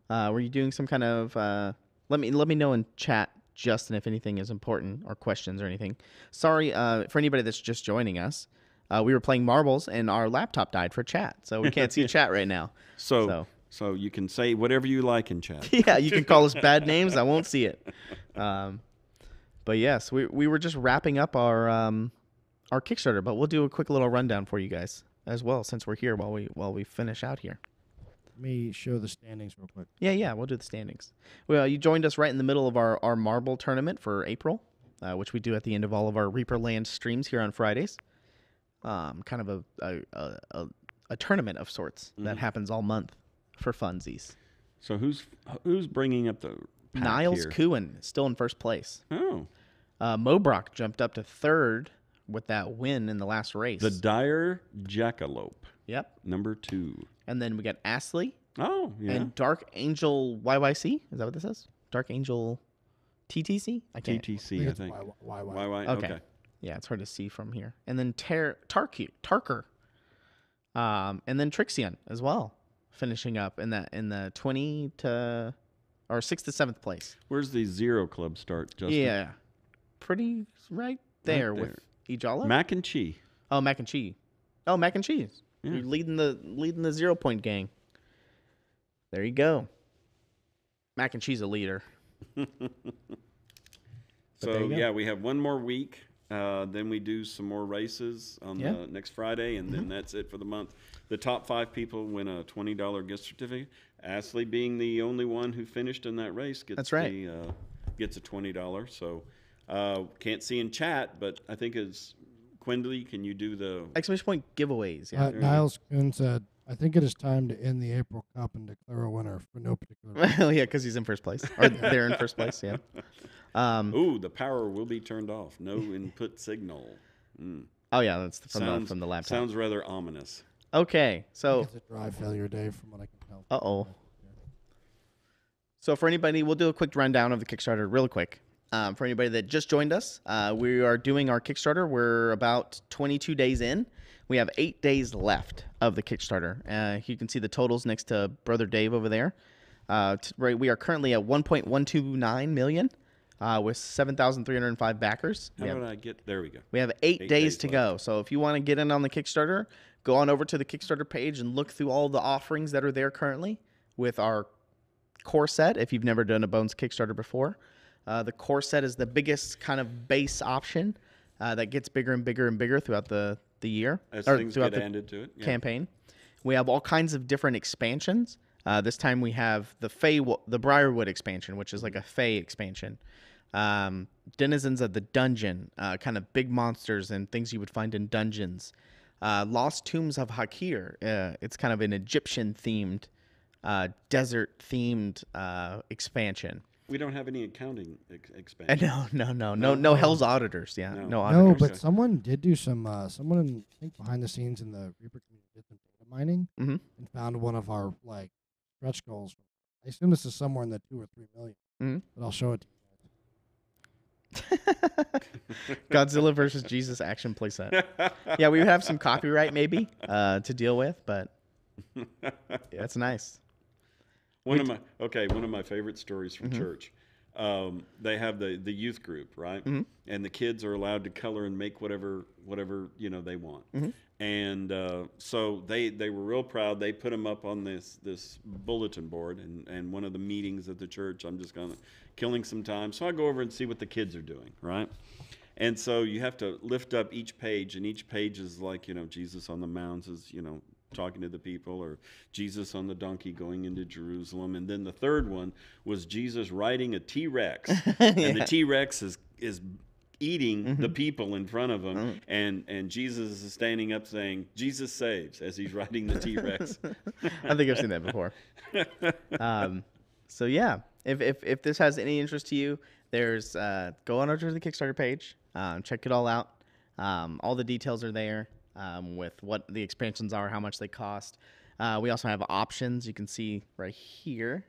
Were you doing some kind of? Let me know in chat, Justin, if anything is important or questions or anything. Sorry for anybody that's just joining us. We were playing marbles and our laptop died for chat, so we can't see chat right now. So you can say whatever you like in chat. Yeah, you can call us bad names. I won't see it. But yes, we were just wrapping up our Kickstarter, but we'll do a quick little rundown for you guys as well since we're here while we finish out here. Let me show the standings real quick. Yeah, we'll do the standings. Well, you joined us right in the middle of our marble tournament for April, which we do at the end of all of our ReaperLand streams here on Fridays. Kind of a tournament of sorts that happens all month for funsies. So who's bringing up the pack Niles here? Kuhn still in first place. Oh, Mobrock jumped up to third with that win in the last race. the Dire Jackalope. Yep. Number 2. And then we got Astley Oh, yeah. and Dark Angel YYC. Is that what this is? Dark Angel TTC? I can't. TTC, I think. Why? YY. Okay. Okay. Yeah, it's hard to see from here. And then Tarker. And then Trixion as well, finishing up in the 20 to or 6th to 7th place. Where's the Zero Club start, Justin? Yeah. Pretty right there with Ijala. Mac and Cheese. Oh, Mac and Cheese. Oh, Mac and Cheese. Yeah. You're leading the 0 point gang. There you go. Mac and Cheese a leader. So yeah, we have one more week. Then we do some more races on the next Friday, and then that's it for the month. The top 5 people win a $20 gift certificate. Astley, being the only one who finished in that race, gets gets a $20. So can't see in chat, but I think it's Quindley. Can you do the exclamation point giveaways? Yeah. Niles Kuhn said, "I think it is time to end the April Cup and declare a winner for no particular reason." Well, yeah, because he's in first place, or they're in first place. Yeah. Ooh, the power will be turned off. No input signal. Oh yeah, that's from the laptop. Sounds rather ominous. Okay, so It's a drive failure day from what I can tell. So for anybody, we'll do a quick rundown of the Kickstarter real quick. For anybody that just joined us, we are doing our Kickstarter. We're about 22 days in. We have 8 days left of the Kickstarter. You can see the totals next to Brother Dave over there. We are currently at 1.129 million with 7,305 backers. How did I get? There we go. We have 8 days to go. So if you want to get in on the Kickstarter, go on over to the Kickstarter page and look through all the offerings that are there currently with our core set. If you've never done a Bones Kickstarter before, the core set is the biggest kind of base option that gets bigger and bigger and bigger throughout the year As or things throughout get the added to it. Yeah. campaign. We have all kinds of different expansions This time we have the the Briarwood expansion, which is like a Fey expansion. Denizens of the dungeon, kind of big monsters and things you would find in dungeons. Lost Tombs of Hakir. It's kind of an Egyptian-themed, desert-themed expansion. We don't have any accounting expansion. No Hell's Auditors. Yeah, No. no No, auditors. but someone did do some. Someone, I think, behind the scenes in the Reaper community did some data mining Mhm. and found one of our like stretch goals. I assume this is somewhere in the 2 or 3 million, Mhm. but I'll show it to you. Godzilla versus Jesus action playset. Yeah, we would have some copyright maybe to deal with, but yeah, it's nice. One of my favorite stories from Mhm. church. They have the youth group, right? Mhm. And the kids are allowed to color and make whatever they want. Mhm. And so they were real proud. They put them up on this bulletin board. And one of the meetings at the church, I'm just killing some time. So I go over and see what the kids are doing, right? And so you have to lift up each page, and each page is like, Jesus on the mounds is, talking to the people, or Jesus on the donkey going into Jerusalem. And then the third one was Jesus riding a T-Rex. And the T-Rex is eating the people in front of him. And Jesus is standing up saying, "Jesus saves," as he's riding the T-Rex. I think I've seen that before. So yeah, if this has any interest to you, there's go on over to the Kickstarter page, check it all out. All the details are there. With what the expansions are, how much they cost. We also have options you can see right here.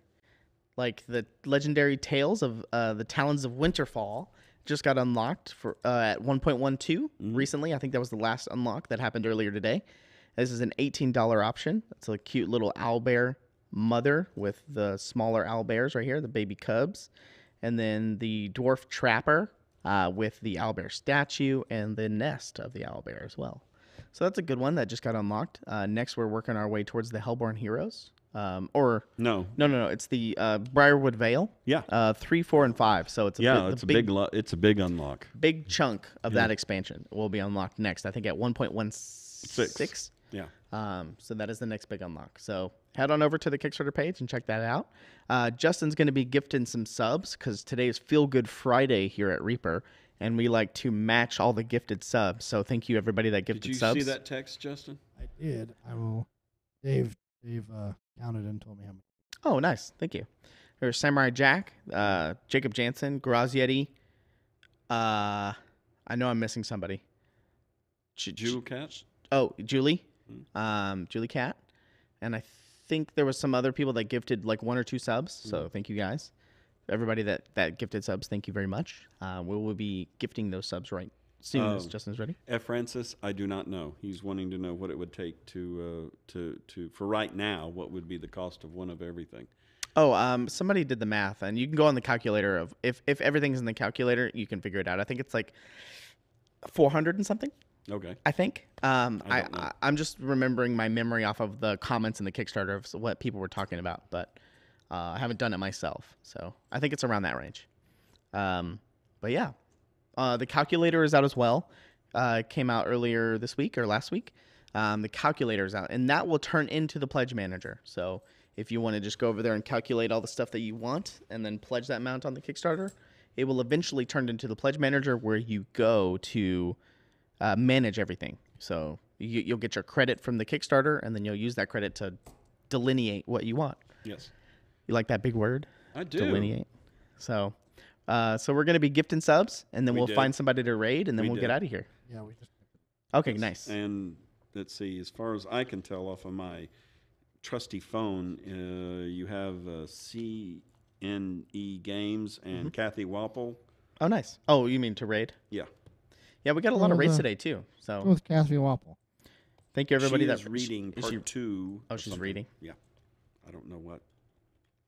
Like the legendary Tales of the Talons of Winterfall just got unlocked for at 1.12 recently. I think that was the last unlock that happened earlier today. This is an $18 option. It's a cute little owlbear mother with the smaller owlbears right here, the baby cubs. And then the Dwarf Trapper with the owlbear statue and the nest of the owlbear as well. So that's a good one that just got unlocked. Next, we're working our way towards the Hellborn Heroes. No. It's the Briarwood Veil. Yeah. 3, 4, and 5. So it's It's a big unlock. Big chunk of that expansion will be unlocked next. I think at 1.16. Yeah. So that is the next big unlock. So head on over to the Kickstarter page and check that out. Justin's going to be gifting some subs because today is Feel Good Friday here at Reaper. And we like to match all the gifted subs. So thank you, everybody that gifted subs. Did you see that text, Justin? I did. I will. Dave counted and told me how many. Oh, nice. Thank you. There's Samurai Jack, Jacob Jansen, Grazieti. I know I'm missing somebody. Jewel Cat? Oh, Julie. Julie Cat. And I think there was some other people that gifted like 1 or 2 subs. So thank you guys. Everybody that gifted subs, thank you very much. We will be gifting those subs right soon as Justin's ready. F. Francis, I do not know. He's wanting to know what it would take to for right now, what would be the cost of one of everything. Oh, somebody did the math, and you can go on the calculator of if everything's in the calculator, you can figure it out. I think it's like 400 and something. Okay. I think. I'm just remembering my memory off of the comments in the Kickstarter of what people were talking about, but I haven't done it myself, so I think it's around that range. But yeah, the calculator is out as well. It came out earlier this week or last week. The calculator is out, and that will turn into the pledge manager. So if you want to just go over there and calculate all the stuff that you want and then pledge that amount on the Kickstarter, it will eventually turn into the pledge manager where you go to manage everything. So you'll get your credit from the Kickstarter, and then you'll use that credit to delineate what you want. Yes. You like that big word? I do. Delineate. So we're going to be gifting subs, and then we'll find somebody to raid, and then we'll get out of here. Yeah, we just. Okay, nice. And let's see, as far as I can tell off of my trusty phone, you have CNE Games and Kathy Wapple. Oh, nice. Oh, you mean to raid? Yeah. Yeah, we got a lot of raids today, too. So With Kathy Wapple. thank you, everybody. She is reading part 2. Oh, she's reading? Yeah. I don't know what.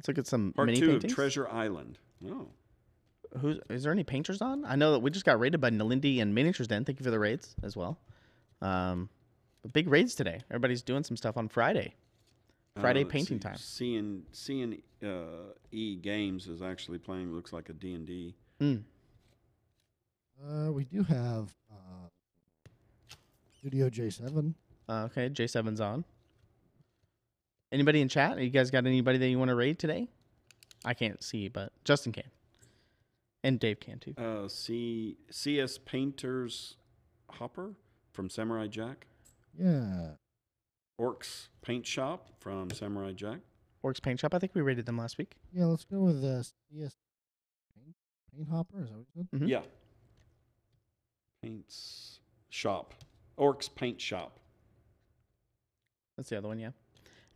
Let's look at some Part mini 2 paintings. of Treasure Island. Oh. Is there any painters on? I know that we just got raided by Nalindi and Miniatures Den. Thank you for the raids as well. Big raids today. Everybody's doing some stuff on Friday. Friday painting time. CNE Games is actually playing, looks like a D&D. We do have Studio J7. Okay, J7's on. Anybody in chat? You guys got anybody that you want to raid today? I can't see, but Justin can. And Dave can too. CS Painters Hopper from Samurai Jack. Yeah. Orcs Paint Shop from Samurai Jack. Orcs Paint Shop. I think we raided them last week. Yeah, let's go with CS Paint Hopper. Is that what you said? Mm-hmm. Yeah. Paints Shop. Orcs Paint Shop. That's the other one, yeah.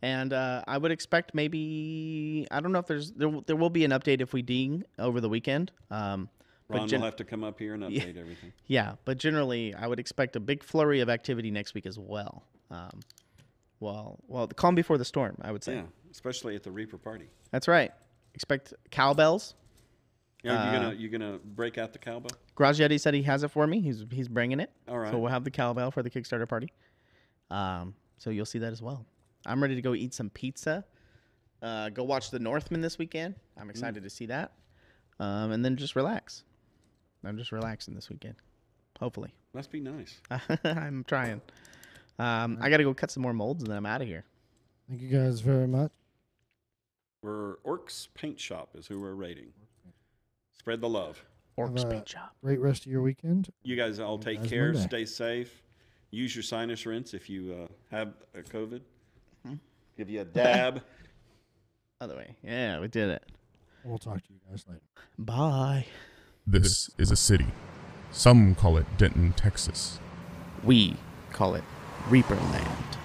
And I would expect maybe, I don't know if there will be an update if we ding over the weekend. Ron will have to come up here and update everything. Yeah, but generally I would expect a big flurry of activity next week as well. Well, the calm before the storm, I would say. Yeah, especially at the Reaper party. That's right. Expect cowbells. Yeah, you gonna break out the cowbell? Graziati said he has it for me. He's bringing it. All right. So we'll have the cowbell for the Kickstarter party. So you'll see that as well. I'm ready to go eat some pizza. Go watch The Northman this weekend. I'm excited to see that. And then just relax. I'm just relaxing this weekend. Hopefully. Must be nice. I'm trying. I got to go cut some more molds and then I'm out of here. Thank you guys very much. We're Orcs Paint Shop is who we're rating. Spread the love. Orcs Paint Shop. Great rest of your weekend. You guys all take care. Monday. Stay safe. Use your sinus rinse if you have a COVID. Give you a dab. Other way. Yeah, we did it. We'll talk to you guys later. Bye. This is a city. Some call it Denton, Texas. We call it ReaperLand.